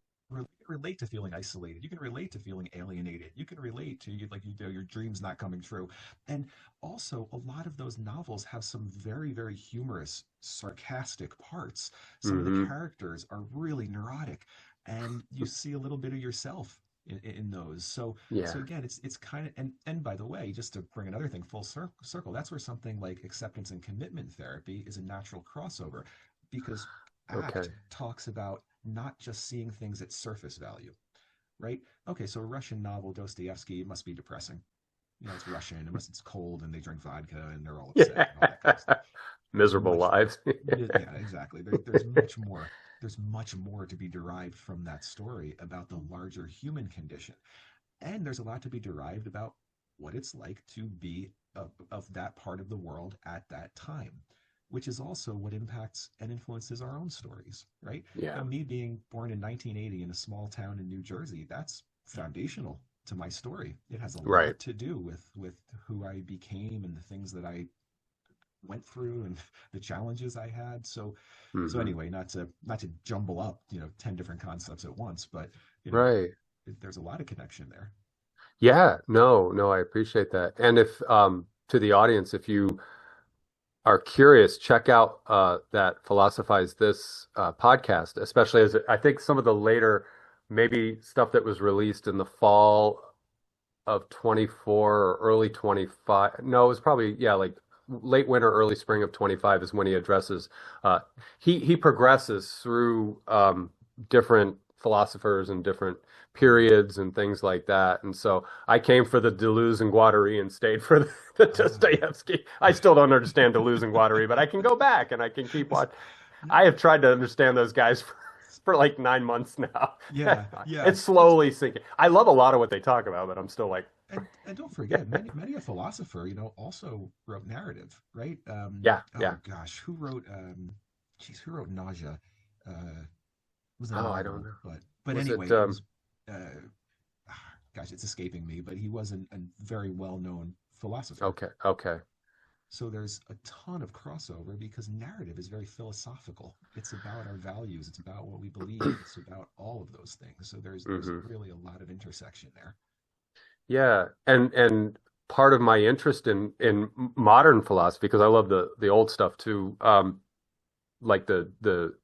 B: relate to feeling isolated. You can relate to feeling alienated. You can relate to your dreams not coming true, and also a lot of those novels have some very, very humorous, sarcastic parts. Some of the
A: Hmm.
B: characters are really neurotic, and you see a little bit of yourself in those. So
A: Yeah.
B: again, it's kind of, and by the way, just to bring another thing full circle, that's where something like acceptance and commitment therapy is a natural crossover, because
A: Okay.
B: ACT talks about not just seeing things at surface value, right? Okay, so a Russian novel, Dostoevsky, it must be depressing. It's Russian, it's cold, and they drink vodka, and they're all upset,
A: Yeah.
B: and all that kind of stuff. There's
A: Miserable
B: much,
A: lives.
B: yeah, exactly. There's much more. There's much more to be derived from that story about the larger human condition, and there's a lot to be derived about what it's like to be of that part of the world at that time, which is also what impacts and influences our own stories, right?
A: Yeah.
B: Me being born in 1980 in a small town in New Jersey, that's foundational to my story. It has a
A: Right.
B: lot to do with who I became and the things that I went through and the challenges I had. So
A: Hmm.
B: anyway, not to jumble up, 10 different concepts at once, but you know,
A: Right.
B: there's a lot of connection there.
A: Yeah. No, no, I appreciate that. And if to the audience, if you are curious, check out that Philosophize This podcast, especially as I think some of the later, maybe stuff that was released in the fall of 24 or early 25. No, it was probably, yeah, like late winter, early spring of 25 is when he addresses, uh, he progresses through different philosophers and different periods and things like that. And so I came for the Deleuze and Guattari and stayed for the
B: Ah,
A: Dostoevsky. I still don't understand Deleuze and Guattari, but I can go back and I can keep
B: it's
A: watching. I
B: no,
A: have tried to understand those guys for like 9 months now.
B: Yeah, yeah.
A: It's slowly sinking. I love a lot of what they talk about, but I'm still like,
B: And don't forget, many a philosopher, also wrote narrative, right?
A: yeah, yeah.
B: Oh gosh, who wrote Nausea? It was a
A: Oh, I don't
B: novel,
A: know.
B: but
A: Was it
B: anyway, it was uh, gosh, it's escaping me, but he was a very well-known philosopher.
A: okay, okay.
B: So there's a ton of crossover because narrative is very philosophical. It's about our values, it's about what we believe, it's about all of those things. So there's
A: Hmm.
B: really a lot of intersection there.
A: Yeah, and part of my interest in modern philosophy, because I love the old stuff too, like the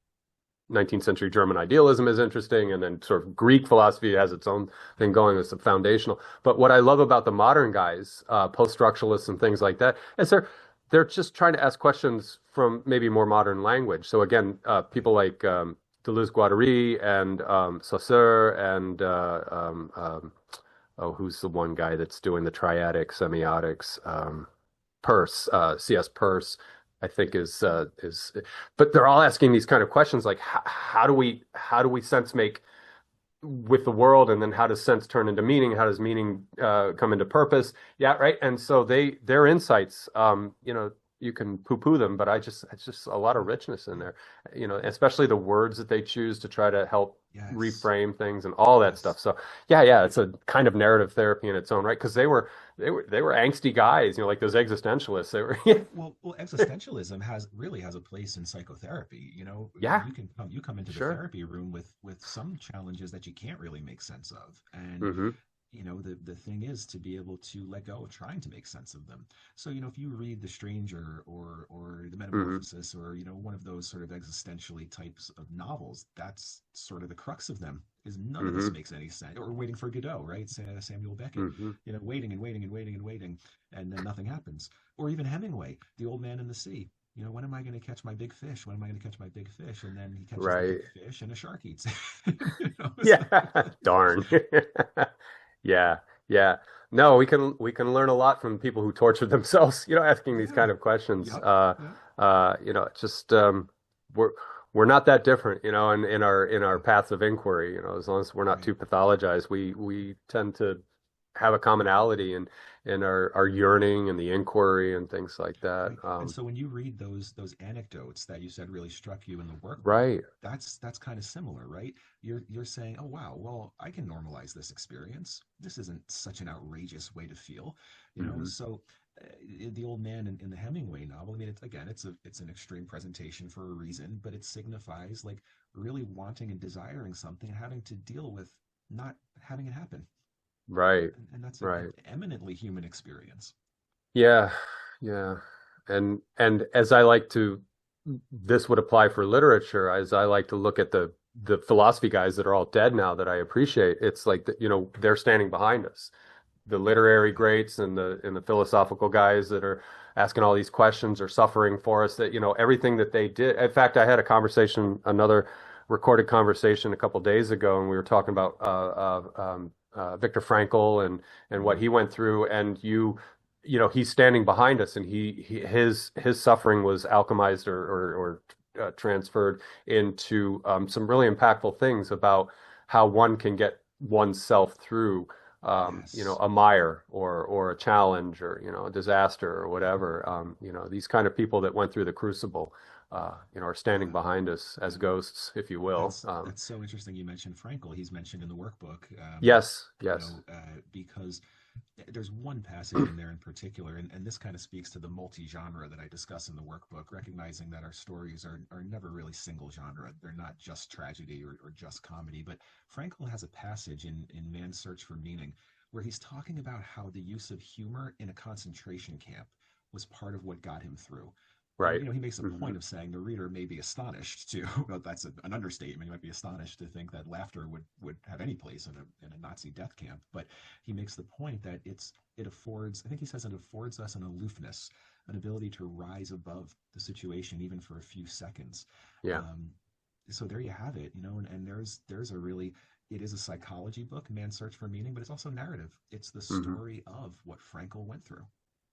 A: 19th century German idealism is interesting, and then sort of Greek philosophy has its own thing going as a foundational. But what I love about the modern guys, post-structuralists and things like that, is they're just trying to ask questions from maybe more modern language. So again, people like Deleuze-Guattari and Saussure and oh, who's the one guy that's doing the triadic semiotics? Peirce, C.S. Peirce, I think but they're all asking these kind of questions like how do we sense make with the world, and then how does sense turn into meaning? How does meaning come into purpose? Yeah, right. And so their insights, you can poo-poo them, but it's just a lot of richness in there, especially the words that they choose to try to help
B: Yes,
A: reframe things and all that stuff.
B: yes.
A: So yeah, yeah, it's a kind of narrative therapy in its own right because they were angsty guys, like those existentialists. They were,
B: Well, existentialism really has a place in psychotherapy.
A: yeah,
B: You come into the
A: sure.
B: therapy room with some challenges that you can't really make sense of, and
A: Hmm.
B: the thing is to be able to let go of trying to make sense of them. So if you read The Stranger or The
A: Hmm.
B: Metamorphosis or one of those sort of existentially types of novels, that's sort of the crux of them. Is none of this
A: Hmm.
B: makes any sense. Or Waiting for Godot, right? Samuel Beckett,
A: Hmm.
B: waiting and waiting and waiting and waiting, and then nothing happens. Or even Hemingway, The Old Man and the Sea. When am I going to catch my big fish? When am I going to catch my big fish? And then he catches the big
A: Right.
B: fish, and a shark eats it.
A: Yeah. Darn. Yeah. Yeah. No, we can learn a lot from people who tortured themselves, asking these
B: Yeah.
A: kind of questions.
B: Yep. Yep.
A: It's just we're we're not that different, in our paths of inquiry, as long as we're not
B: Right.
A: too pathologized, we tend to have a commonality in our yearning and the inquiry and things like that.
B: Right. And so when you read those anecdotes that you said really struck you in the workbook,
A: Right.
B: that's kind of similar, right? You're saying, "Oh wow, well, I can normalize this experience. This isn't such an outrageous way to feel."
A: Hmm.
B: So the old man in the Hemingway novel, I mean, it's an extreme presentation for a reason, but it signifies like really wanting and desiring something and having to deal with not having it happen.
A: Right.
B: And that's an
A: Right.
B: eminently human experience.
A: Yeah, yeah. And as I like to this would apply for literature, as I like to look at the philosophy guys that are all dead now that I appreciate. It's like they're standing behind us. The literary
B: Yeah.
A: greats and the philosophical guys that are asking all these questions are suffering for us, that everything that they did. In fact, I had another recorded conversation a couple days ago, and we were talking about Viktor Frankl and what
B: Mm.
A: he went through, and he's standing behind us, and his suffering was alchemized or transferred into some really impactful things about how one can get oneself through
B: Yes.
A: a mire or a challenge or a disaster or whatever. These kind of people that went through the crucible, are standing
B: Yeah.
A: behind us as
B: Yeah.
A: ghosts, if you will.
B: That's so interesting. You mentioned Frankel. He's mentioned in the workbook.
A: Yes, yes.
B: Because there's one passage in there in particular, and this kind of speaks to the multi-genre that I discuss in the workbook, recognizing that our stories are never really single genre. They're not just tragedy or just comedy. But Frankel has a passage in Man's Search for Meaning where he's talking about how the use of humor in a concentration camp was part of what got him through. And
A: Right.
B: he makes a
A: Hmm.
B: point of saying the reader may be astonished to, well, that's an understatement. He might be astonished to think that laughter would have any place in a Nazi death camp. But he makes the point that it affords, I think he says it affords us an aloofness, an ability to rise above the situation even for a few seconds.
A: Yeah.
B: Um, so there you have it, and there's a really, it is a psychology book, Man's Search for Meaning, but it's also narrative. It's the
A: Hmm.
B: story of what Frankel went through.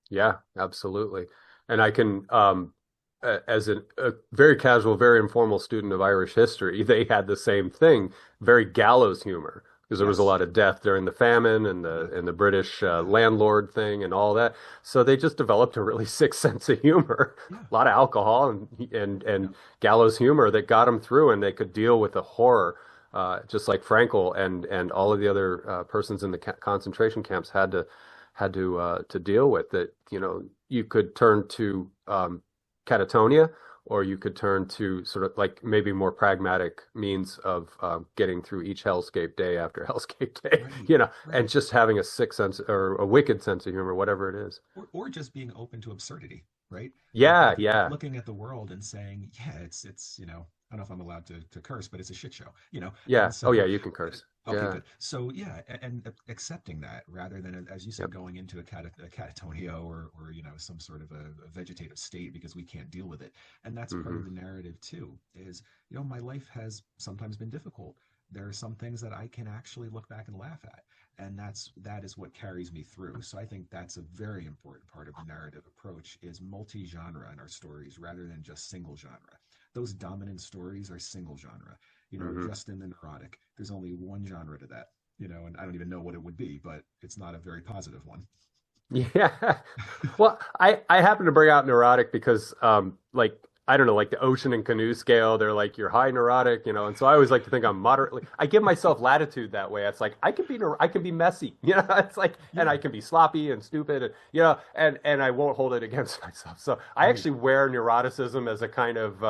A: Yeah, absolutely. And I can as a very casual, very informal student of Irish history, they had the same thing, very gallows humor, because there was a
B: Yes.
A: lot of death during the famine and
B: Yeah.
A: the British
B: Yeah.
A: landlord thing and all that. So they just developed a really sick sense of humor,
B: Yeah.
A: a lot of alcohol
B: Yeah.
A: and gallows humor that got them through, and they could deal with the horror. Just like Frankel and all of the other persons in the concentration camps had to deal with that. You could turn to catatonia, or you could turn to sort of like maybe more pragmatic means of getting through each hellscape day after hellscape day,
B: Right.
A: and
B: Right.
A: just having a sick sense or a wicked sense of humor, whatever it is.
B: Or just being open to absurdity, right?
A: Yeah, yeah,
B: Looking at the world and saying, yeah, I don't know if I'm allowed to curse, but it's a shit show,
A: yeah.
B: And
A: Oh, yeah,
B: so,
A: you can curse.
B: okay,
A: Yeah,
B: good. So yeah, and accepting that rather than, as you said,
A: yep.
B: going into a catatonia or some sort of a vegetative state because we can't deal with it. And that's part
A: Hmm.
B: of the narrative too. Is my life has sometimes been difficult. There are some things that I can actually look back and laugh at, and that is what carries me through. So I think that's a very important part of the narrative approach is multi-genre in our stories rather than just single genre. Those dominant stories are single genre.
A: Hmm.
B: Just in the neurotic, there's only one genre to that. And I don't even know what it would be, but it's not a very positive one.
A: Yeah. Well, I happen to bring out neurotic because like I don't know, like the ocean and canoe scale, they're like you're high neurotic, and so I always like to think I'm moderately. I give myself latitude that way. It's like I can be messy, It's like, and
B: Yeah,
A: I can be sloppy and stupid, and I won't hold it against myself. So I
B: right.
A: actually wear neuroticism as a kind of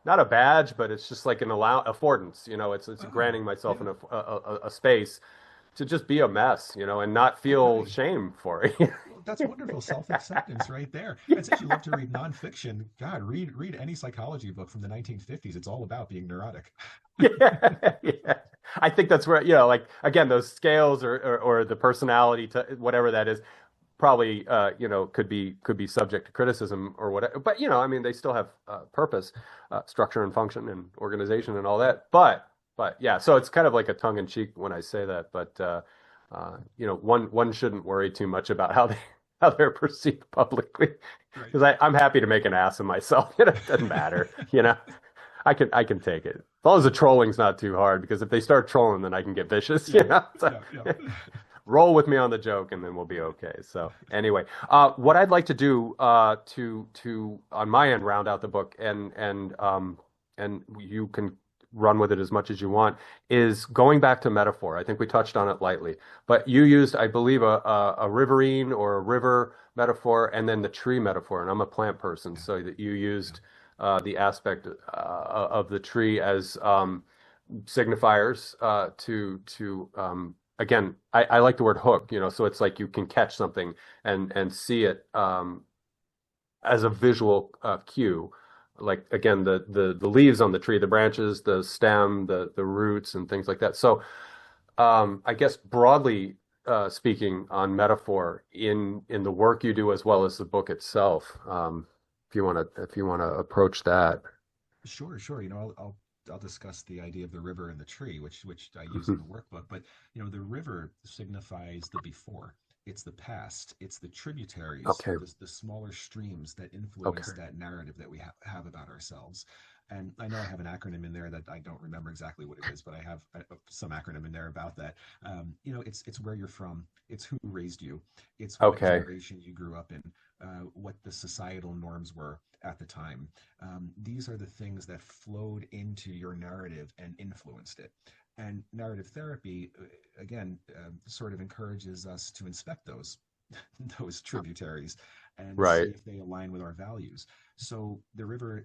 A: not a badge, but it's just like an affordance. It's
B: Oh,
A: granting myself
B: yeah.
A: a space to just be a mess, and not feel
B: Okay.
A: shame for it.
B: Well, that's wonderful self-acceptance right there. And
A: Yeah,
B: since you love to read nonfiction, God, read any psychology book from the 1950s. It's all about being neurotic.
A: yeah, yeah. I think that's where, like again, those scales or the personality to whatever that is, probably could be subject to criticism or whatever. But I mean, they still have purpose, structure and function and organization and all
B: Yep.
A: that. But yeah, so it's kind of like a tongue in cheek when I say that. But one shouldn't worry too much about how they're perceived publicly,
B: Right.
A: because I'm happy to make an ass of myself. It doesn't matter. I can take it. As long as the trolling's not too hard, because if they start trolling, then I can get vicious.
B: Yeah.
A: So,
B: Yeah. Yeah.
A: roll with me on the joke, and then we'll be okay. So anyway, what I'd like to do to on my end round out the book, and you can run with it as much as you want, is going back to metaphor. I think we touched on it lightly, but you used, I believe, a riverine or a river metaphor, and then the tree metaphor. And I'm a plant person,
B: Yeah.
A: so that you
B: Yeah.
A: used the aspect of the tree as signifiers to again, I like the word hook, so it's like you can catch something and see it as a visual cue. Like again, the leaves on the tree, the branches, the stem, the roots, and things like that. So I guess broadly speaking, on metaphor in the work you do as well as the book itself, if you want to approach that.
B: Sure, sure. I'll discuss the idea of the river and the tree, which I use in
A: Mhm.
B: the workbook. But the river signifies the before. It's the past. It's the tributaries,
A: Okay,
B: the smaller streams that influence
A: okay,
B: that narrative that we have about ourselves. And I know I have an acronym in there that I don't remember exactly what it is, but I have some acronym in there about that. It's where you're from. It's who raised you. It's what
A: okay.
B: generation you grew up in. What the societal norms were at the time. These are the things that flowed into your narrative and influenced it. And narrative therapy, again, sort of encourages us to inspect those those tributaries and see
A: Right.
B: if they align with our values. So the river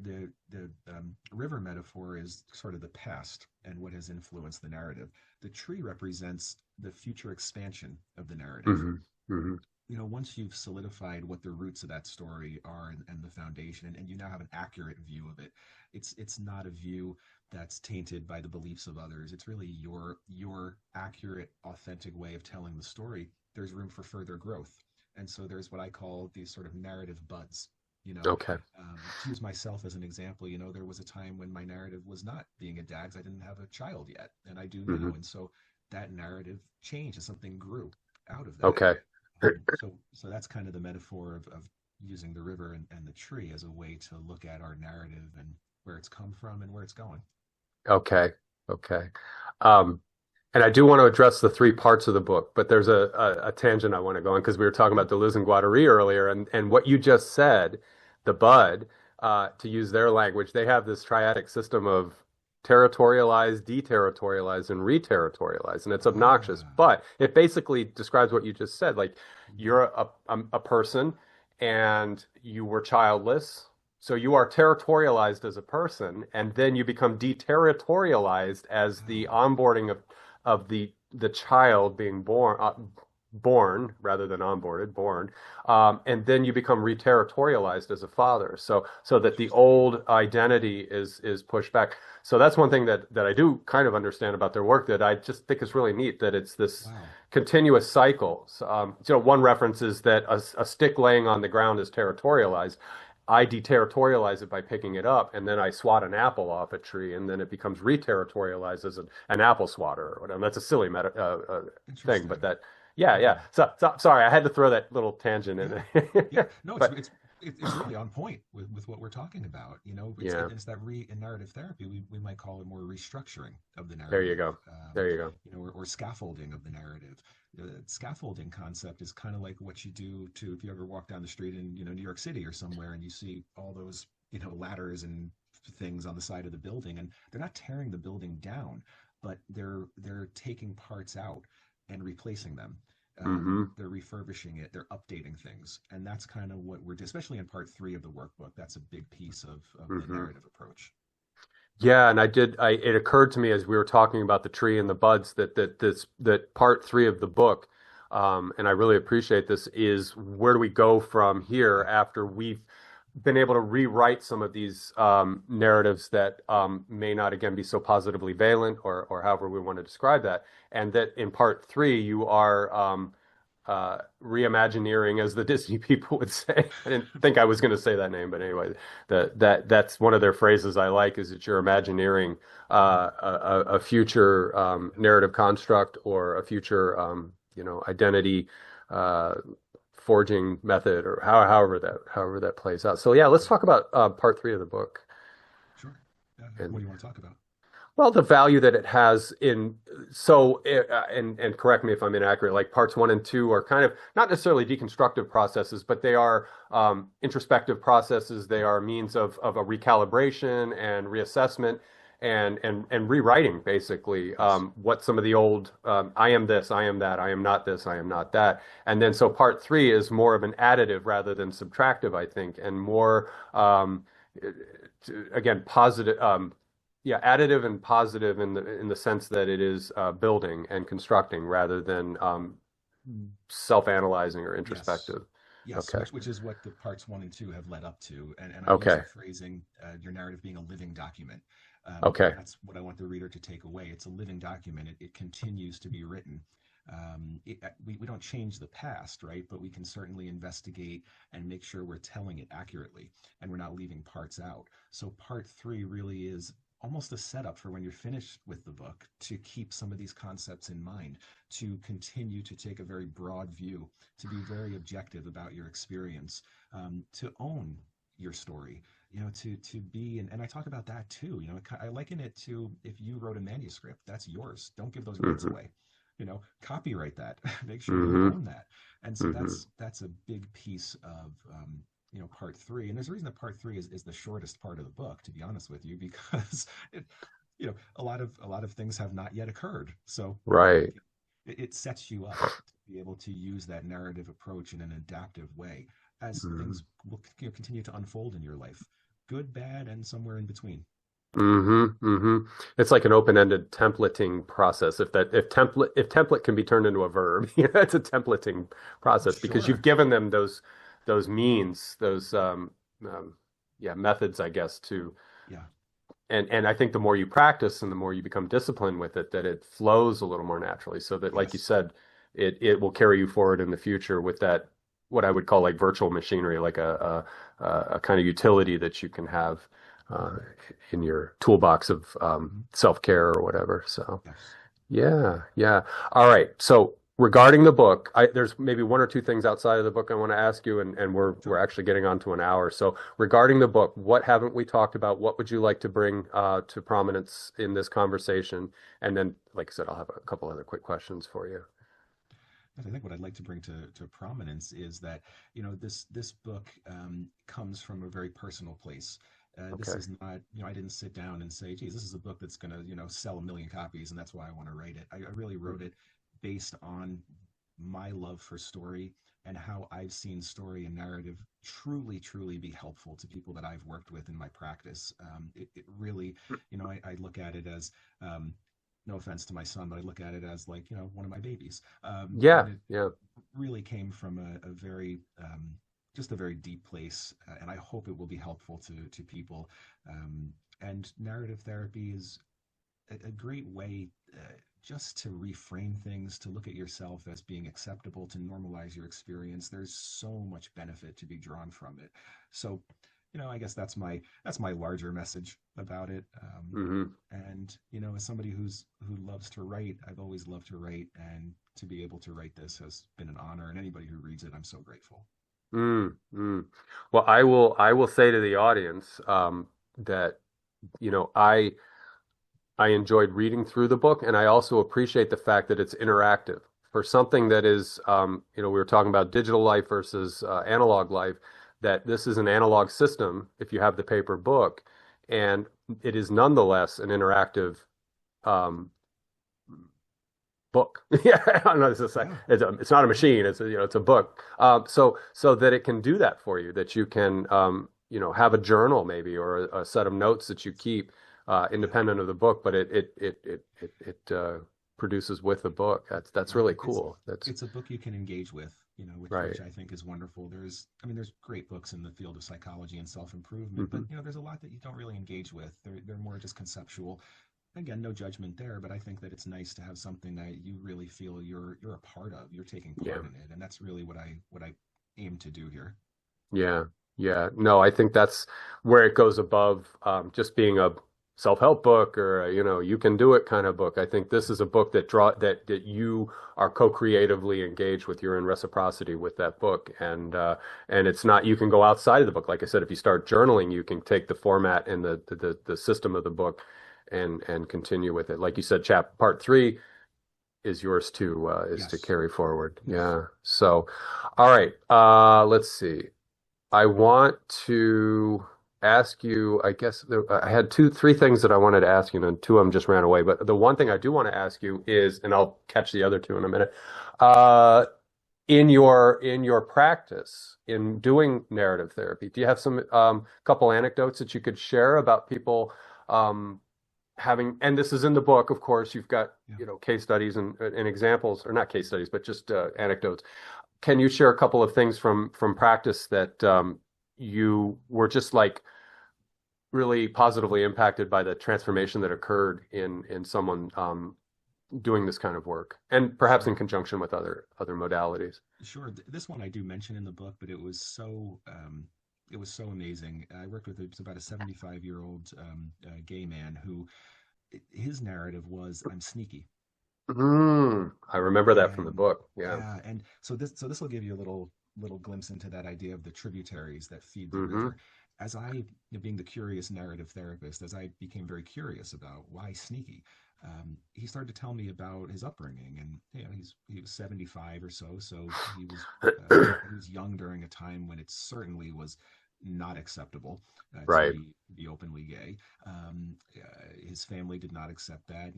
B: metaphor is sort of the past and what has influenced the narrative. The tree represents the future expansion of the narrative.
A: Hmm. Hmm.
B: Once you've solidified what the roots of that story are and the foundation, and you now have an accurate view of it, it's not a view that's tainted by the beliefs of others. It's really your accurate, authentic way of telling the story. There's room for further growth, and so there's what I call these sort of narrative buds. You know,
A: Okay.
B: to use myself as an example, there was a time when my narrative was not being a dad 'cause I didn't have a child yet, and I do now,
A: Hmm.
B: and so that narrative changed and something grew out of that.
A: Okay.
B: So that's kind of the metaphor of using the river and the tree as a way to look at our narrative and where it's come from and where it's going.
A: Okay. Okay. Um, and I do want to address the three parts of the book, but there's a tangent I want to go on because we were talking about Deleuze and Guattari earlier, and what you just said, the Bud, to use their language, they have this triadic system of territorialize, deterritorialize, and reterritorialize, and it's obnoxious,
B: Ah,
A: but it basically describes what you just said. Like
B: mhm.
A: you're a person and you were childless. So you are territorialized as a person, and then you become deterritorialized as the
B: Ah,
A: onboarding of the child being born rather than onboarded, born, and then you become reterritorialized as a father. So that the
B: interesting.
A: old identity is pushed back. So that's one thing that I do kind of understand about their work that I just think is really neat that it's this
B: Wow.
A: continuous cycle. One reference is that a stick laying on the ground is territorialized. I deterritorialize it by picking it up, and then I swat an apple off a tree, and then it becomes reterritorialized as an apple swatter or whatever. That's a silly thing, but
B: Interesting.
A: that, yeah, yeah.
B: Yeah.
A: So sorry, I had to throw that little tangent
B: Yeah.
A: in
B: Yeah.
A: there.
B: No,
A: But
B: it's really on point with what we're talking about. You know,
A: yeah,
B: it's that in narrative therapy, we might call it more restructuring of the
A: there you
B: narrative,
A: go. There you go.
B: you know, or scaffolding of the narrative. The scaffolding concept is kind of like what you do to if you ever walk down the street in, you know, New York City or somewhere and you see all those, you know, ladders and things on the side of the building, and they're not tearing the building down, but they're taking parts out and replacing them.
A: Hmm.
B: They're refurbishing it, they're updating things, and that's kind of what we're doing, especially in part three of the workbook. That's a big piece of the
A: Hmm.
B: narrative approach.
A: Yeah, and it occurred to me as we were talking about the tree and the buds that part three of the book, and I really appreciate this, is where do we go from here
B: Yeah,
A: after we've been able to rewrite some of these narratives that may not again be so positively valent or however we want to describe that, and that in part three you are reimagineering, as the Disney people would say. I didn't think I was going to say that name, but anyway, that's one of their phrases I like is that you're imagineering
B: mm,
A: a future narrative construct or a future identity uh, forging method or however that plays out. So yeah, let's
B: right.
A: talk about part three of the book.
B: Sure. What
A: And
B: do you want to talk about?
A: well, the value that it has in and correct me if I'm inaccurate. Like parts one and two are kind of not necessarily deconstructive processes, but they are introspective processes. They are means of a recalibration and reassessment and rewriting basically
B: Yes.
A: what some of the old I am this, I am that, I am not this, I am not that, and then so part three is more of an additive rather than subtractive, I think, and more again positive. Yeah, additive and positive in the sense that it is building and constructing rather than self-analyzing or
B: Yes.
A: introspective.
B: Yes,
A: Okay.
B: which is what the parts one and two have led up to. And I use
A: Okay.
B: the phrasing, your narrative being a living document.
A: Okay.
B: That's what I want the reader to take away. It's a living document. It continues to be written. We don't change the past, right? But we can certainly investigate and make sure we're telling it accurately and we're not leaving parts out. So part three really is almost a setup for when you're finished with the book to keep some of these concepts in mind, to continue to take a very broad view, to be very objective about your experience, to own your story, you know, to be, and I talk about that too. You know, I liken it to if you wrote a manuscript, that's yours. Don't give those rights
A: Hmm.
B: away. You know, copyright that. Make sure you
A: Hmm.
B: own that. And so
A: Hmm.
B: that's a big piece of you know, part three. And there's a reason that part three is the shortest part of the book, to be honest with you, because it, you know, a lot of things have not yet occurred. So
A: Right.
B: it sets you up to be able to use that narrative approach in an adaptive way as
A: Hmm.
B: things will, you know, continue to unfold in your life, good, bad, and somewhere in between.
A: Hmm. Hmm. It's like an open-ended templating process. If template can be turned into a verb, it's a templating process because you've
B: Sure.
A: given them those means, those um, yeah, methods, I guess, to
B: Yeah.
A: and I think the more you practice and the more you become disciplined with it, that it flows a little more naturally. So that, like you
B: Yes.
A: said, it will carry you forward in the future with that what I would call like virtual machinery, like a kind of utility that you can have uh,
B: Hmm.
A: in your toolbox of
B: Hmm.
A: self-care or whatever. So
B: Yes.
A: yeah, yeah. All right. So regarding the book, there's maybe one or two things outside of the book I want to ask you, and we're
B: Sure.
A: actually getting on to an hour. So regarding the book, what haven't we talked about? What would you like to bring to prominence in this conversation? And then, like I said, I'll have a couple other quick questions for you.
B: But I think what I'd like to bring to prominence is that, this book comes from a very personal place. This
A: Okay.
B: is not, I didn't sit down and say, geez, this is a book that's going to, sell a million copies, and that's why I want to write it. I really wrote it based on my love for story and how I've seen story and narrative truly, truly be helpful to people that I've worked with in my practice. It really, I look at it as, no offense to my son, but I look at it as like, one of my babies. And
A: Yeah,
B: it
A: yeah.
B: really came from a very, just a very deep place. And I hope it will be helpful to people. And narrative therapy is a great way just to reframe things, to look at yourself as being acceptable, to normalize your experience. There's so much benefit to be drawn from it. So, I guess that's my larger message about it.
A: Hmm.
B: And as somebody who loves to write, I've always loved to write, and to be able to write this has been an honor. And anybody who reads it, I'm so grateful.
A: Mm, mm. Well, I will say to the audience that I enjoyed reading through the book, and I also appreciate the fact that it's interactive. For something that is, we were talking about digital life versus analog life, that this is an analog system if you have the paper book, and it is nonetheless an interactive um, book. Yeah, I don't know.
B: Yeah.
A: It's not a machine. It's a book. So that it can do that for you. That you can have a journal maybe or a set of notes that you keep
B: Yeah.
A: independent of the book, but it produces with the book. That's
B: Yeah.
A: really
B: It's
A: cool. That's
B: it's a book you can engage with, which
A: right.
B: I think is wonderful. There's great books in the field of psychology and self-improvement, but
A: Hmm.
B: there's a lot that you don't really engage with. They're more just conceptual. Again, no judgment there, but I think that it's nice to have something that you really feel you're a part of. You're taking
A: Yeah.
B: part in it, and that's really what I aim to do here.
A: Yeah, yeah. No, I think that's where it goes above just being a self-help book or you can do it kind of book. I think this is a book that you are co-creatively engaged with. You're in reciprocity with that book, and it's not you can go outside of the book. Like I said, if you start journaling, you can take the format and the system of the book and continue with it. Like you said, chap part three is yours to
B: Yes,
A: carry forward.
B: yes.
A: Yeah. So, all right. Let's see. I want to ask you, I guess I had three things that I wanted to ask you, and two of them just ran away. But the one thing I do want to ask you is, and I'll catch the other two in a minute, uh, in your practice in doing narrative therapy, do you have some couple anecdotes that you could share about people um, having, and this is in the book, of course, you've got,
B: Yeah.
A: case studies and examples, or not case studies, but just anecdotes. Can you share a couple of things from practice that you were just like really positively impacted by the transformation that occurred in someone doing this kind of work, and perhaps in
B: Sure.
A: conjunction with other modalities?
B: Sure. This one I do mention in the book, but it was so amazing. I worked with it's about a 75-year-old gay man who his narrative was, I'm sneaky.
A: I remember that from the
B: And
A: book. Yeah.
B: yeah, and so this will give you a little glimpse into that idea of the tributaries that feed the
A: Hmm.
B: river. As I, being the curious narrative therapist, as I became very curious about why sneaky, he started to tell me about his upbringing, and he was 75 or so, so he was young during a time when it certainly was not acceptable to
A: Right.
B: be openly gay. His family did not accept that.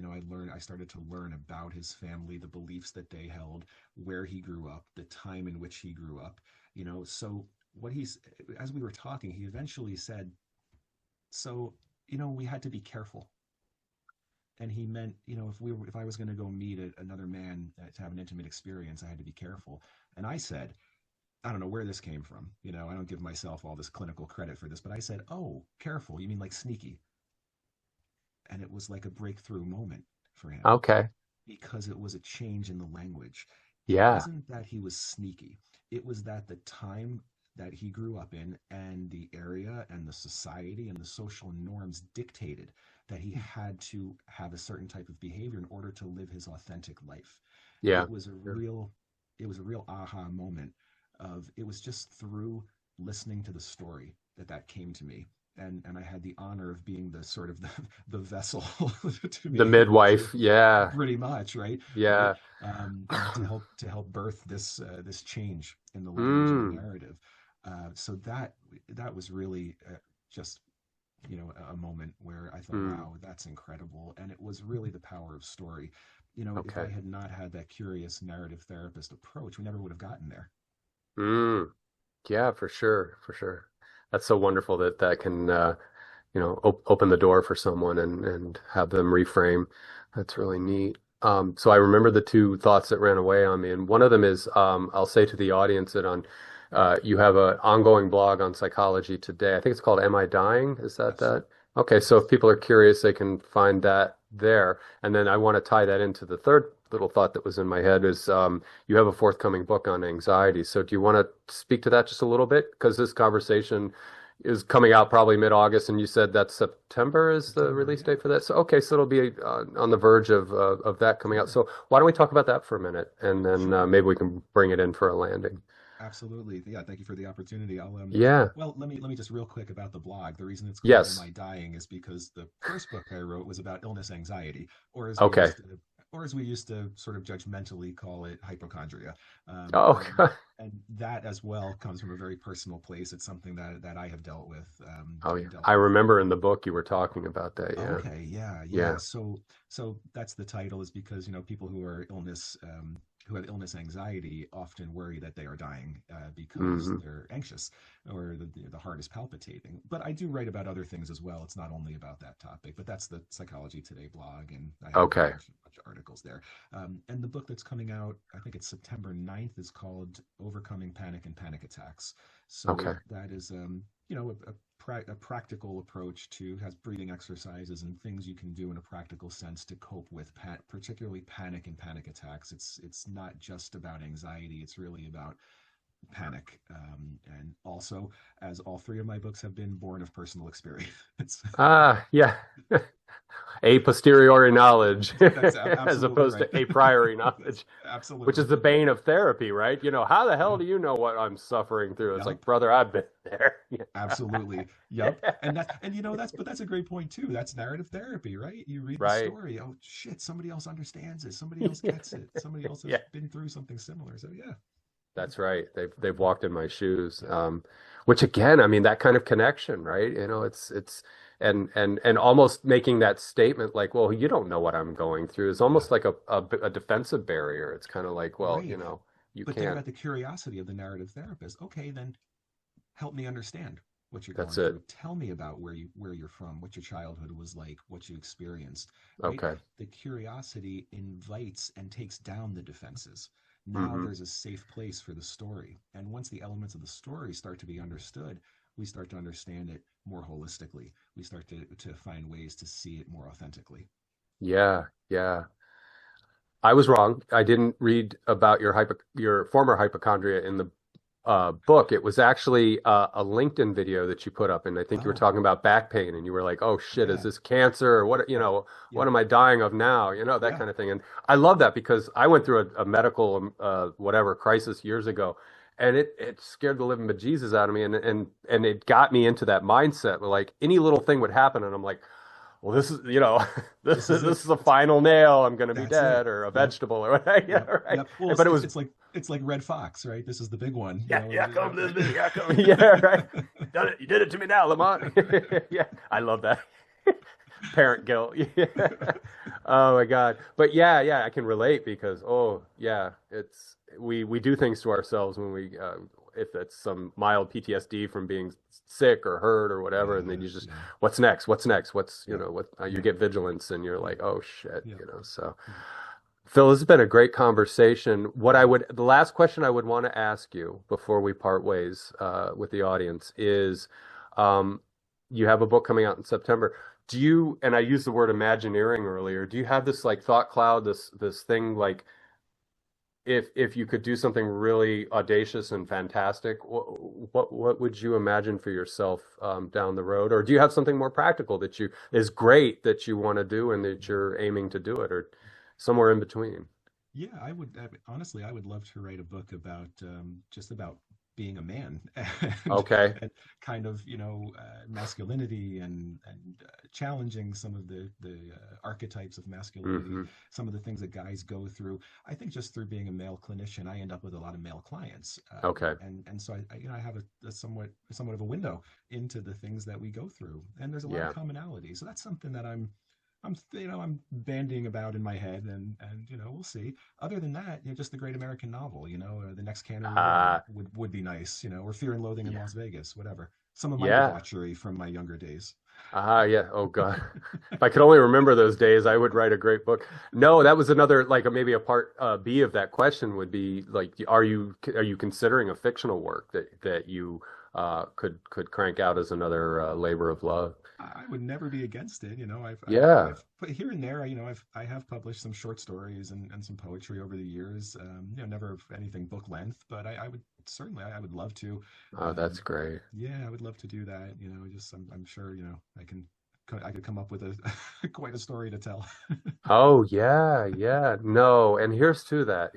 B: I started to learn about his family, the beliefs that they held, where he grew up, the time in which he grew up. So as we were talking, he eventually said, "So, we had to be careful." And he meant, if I was going to go meet another man to have an intimate experience, I had to be careful. And I said, I don't know where this came from. I don't give myself all this clinical credit for this, but I said, "Oh, careful. You mean like sneaky?" And it was like a breakthrough moment for him,
A: Okay.
B: because it was a change in the language. It
A: Yeah.
B: wasn't that he was sneaky. It was that the time that he grew up in and the area and the society and the social norms dictated that he had to have a certain type of behavior in order to live his authentic life.
A: Yeah.
B: It was a
A: Yeah.
B: real, it was a real aha moment of, it was just through listening to the story that came to me. And I had the honor of being the sort of the vessel to
A: The
B: be able to,
A: midwife. Yeah.
B: pretty much, right,
A: Yeah.
B: to help birth this this change in the language and the
A: Mm.
B: narrative. So that was really just, a moment where I thought,
A: Mm.
B: wow, that's incredible. And it was really the power of story. If I
A: Okay.
B: had not had that curious narrative therapist approach, we never would have gotten there.
A: Mm. Yeah, for sure. For sure. That's so wonderful that that can, open the door for someone and have them reframe. That's really neat. So I remember the two thoughts that ran away on me, and one of them is, I'll say to the audience that you have an ongoing blog on Psychology Today. I think it's called "Am I Dying?" Is that
B: Yes.
A: that? Okay, so if people are curious, they can find that there. And then I want to tie that into the third little thought that was in my head is, you have a forthcoming book on anxiety. So do you want to speak to that just a little bit? Because this conversation is coming out probably mid-August, and you said that September is the
B: September,
A: release
B: yeah.
A: date for that. So okay, so it'll be on the verge of that coming out.
B: Sure.
A: So why don't we talk about that for a minute, and then
B: Sure.
A: maybe we can bring it in for a landing.
B: Absolutely. Yeah, thank you for the opportunity.
A: Yeah.
B: Well, let me just real quick about the blog. The reason it's called Am
A: Yes.
B: I Dying is because the first book I wrote was about illness anxiety, or as we
A: Okay.
B: used to sort of judgmentally call it, hypochondria. Um,
A: Oh,
B: and and that as well comes from a very personal place. It's something that I have dealt with,
A: oh yeah.
B: and dealt
A: I
B: with.
A: remember in the book you were talking about that. Yeah.
B: Okay, yeah, yeah.
A: Yeah.
B: So that's the title, is because, people who have illness anxiety often worry that they are dying, because
A: Hmm.
B: they're anxious, or the heart is palpitating. But I do write about other things as well. It's not only about that topic, but that's the Psychology Today blog, and I have a
A: Okay.
B: bunch of articles there. And the book that's coming out, I think it's September 9th, is called Overcoming Panic and Panic Attacks.
A: Okay.
B: So that is, a practical approach to, has breathing exercises and things you can do in a practical sense to cope with particularly panic and panic attacks. It's not just about anxiety; it's really about panic. And also, as all three of my books have been born of personal experience.
A: Ah, yeah. A posteriori knowledge
B: That's
A: as
B: absolutely
A: opposed
B: right.
A: to a priori
B: That's
A: knowledge, which is
B: absolutely.
A: the bane of therapy, right? How the hell
B: Yeah.
A: do you know what I'm suffering through? It's like,
B: Yep.
A: brother, I've been there.
B: Absolutely. Yep. That's a great point too. That's narrative therapy, right? You read the
A: Right.
B: story. Oh shit, somebody else understands it. Somebody else gets it. Somebody else has
A: Yeah,
B: been through something similar. So yeah. Yeah.
A: that's right. They've walked in my shoes.
B: Yep.
A: Which again, I mean, that kind of connection, right? It's and almost making that statement like, well, you don't know what I'm going through is
B: Yeah.
A: almost like a defensive barrier. It's kind of like, well,
B: Right.
A: you
B: But think
A: can't.
B: about the curiosity of the narrative therapist. Okay, then help me understand what you're
A: That's
B: going
A: it.
B: through. Tell me about where you're from, what your childhood was like, what you experienced, right?
A: Okay.
B: The curiosity invites and takes down the defenses. Now
A: Hmm.
B: there's a safe place for the story. And once the elements of the story start to be understood, we start to understand it more holistically. We start to find ways to see it more authentically.
A: Yeah, yeah. I was wrong. I didn't read about your former hypochondria in the book. It was actually a LinkedIn video that you put up, and I think you were
B: Oh,
A: talking about back pain, and you were like, "Oh shit, is
B: yeah.
A: this cancer or what? What
B: Yep.
A: am I dying of now? That
B: Yeah.
A: kind of thing." And I love that because I went through a medical whatever crisis years ago, and it scared the living bejesus out of me, and it got me into that mindset where like any little thing would happen, and I'm like, well, this is,
B: This is
A: this
B: it.
A: is a final nail. I'm going to be
B: That's it.
A: dead or a
B: Yep.
A: vegetable or whatever.
B: Yep.
A: Right.
B: Yep. Well,
A: But it was,
B: it's like Red Fox, right? This is the big one,
A: yeah, yeah, come this,
B: right?
A: yeah, come, yeah, right. Done it. You did it to me now, Lamont. Yeah, I love that. Parent guilt. Yeah. Oh my God. But yeah, yeah, I can relate because yeah, we do things to ourselves when we if it's some mild PTSD from being sick or hurt or whatever, and then
B: Yeah,
A: you just
B: yeah.
A: what's next? What's next? What's
B: Yep.
A: what you
B: Yep.
A: get vigilance and you're
B: Yep.
A: like, oh shit,
B: Yep.
A: so
B: Yep.
A: Phil, this has been a great conversation.
B: Yeah.
A: The last question I would want to ask you before we part ways with the audience is, um, you have a book coming out in September. Do you, and I used the word Imagineering earlier, do you have this like thought cloud, this thing like if you could do something really audacious and fantastic, what would you imagine for yourself down the road? Or do you have something more practical that is great that you want to do and that you're aiming to do it, or somewhere in between?
B: Yeah, honestly, I would love to write a book about just about being a man and,
A: Okay.
B: and kind of, masculinity and challenging some of the archetypes of masculinity,
A: Hmm.
B: some of the things that guys go through. I think just through being a male clinician, I end up with a lot of male clients,
A: Okay.
B: and so I have a somewhat of a window into the things that we go through, and there's a lot of
A: Yeah.
B: commonality. So that's something that I'm bandying about in my head, and we'll see. Other than that, just the Great American Novel, The Next Cannery Row
A: Uh,
B: would be nice, or Fear and Loathing in
A: yeah.
B: Las Vegas, whatever. Some of my
A: Yeah.
B: debauchery from my younger days.
A: Yeah. Oh God. If I could only remember those days, I would write a great book. No, that was another like maybe a part B of that question would be like, are you considering a fictional work that you could crank out as another labor of love?
B: I would never be against it.
A: Yeah.
B: I've put here and there. I have published some short stories and some poetry over the years. Never of anything book length, but I would certainly, I would love to.
A: Oh, that's
B: Um,
A: great.
B: yeah, I would love to do that. Just I'm sure I could come up with a quite a story to tell.
A: Oh yeah, yeah. No, and here's to that.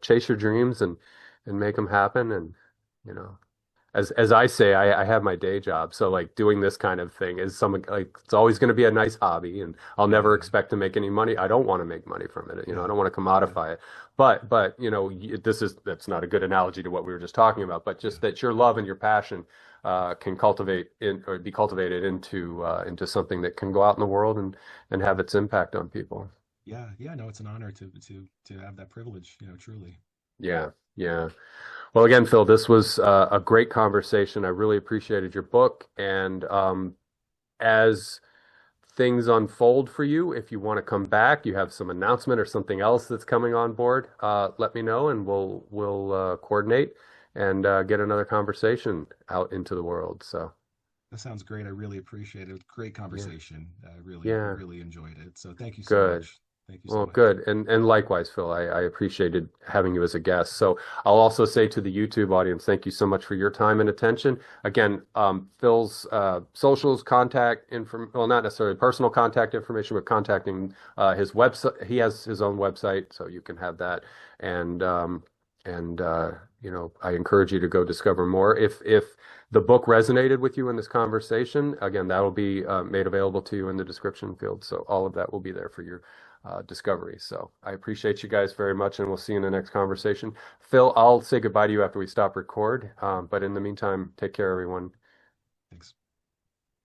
A: Chase your dreams and make them happen. And you know, as I say, I have my day job, so like doing this kind of thing is some like it's always going to be a nice hobby, and I'll never
B: Yeah,
A: expect to make any money. I don't want to make money from it. I
B: yeah,
A: don't want to
B: yeah,
A: commodify it. But that's not a good analogy to what we were just talking about. But
B: yeah.
A: just that your love and your passion can cultivate in or be cultivated into something that can go out in the world and have its impact on people.
B: Yeah, yeah, no, it's an honor to have that privilege, truly.
A: Yeah, yeah. Well, again, Phil, this was a great conversation. I really appreciated your book. And as things unfold for you, if you want to come back, you have some announcement or something else that's coming on board, let me know and we'll coordinate and get another conversation out into the world. So,
B: That sounds great. I really appreciate it. Great
A: yeah,
B: conversation. Really,
A: yeah,
B: really enjoyed it. So thank you so
A: good.
B: much. Thank you so
A: Well,
B: much.
A: good. And likewise, Phil, I appreciated having you as a guest. So I'll also say to the YouTube audience, thank you so much for your time and attention. Again, Phil's socials, contact inform well, not necessarily personal contact information, but contacting his website. He has his own website, so you can have that. And I encourage you to go discover more. If the book resonated with you in this conversation, again, that will be made available to you in the description field. So all of that will be there for your discovery. So I appreciate you guys very much, and we'll see you in the next conversation. Phil, I'll say goodbye to you after we stop record. But in the meantime, take care, everyone.
B: Thanks.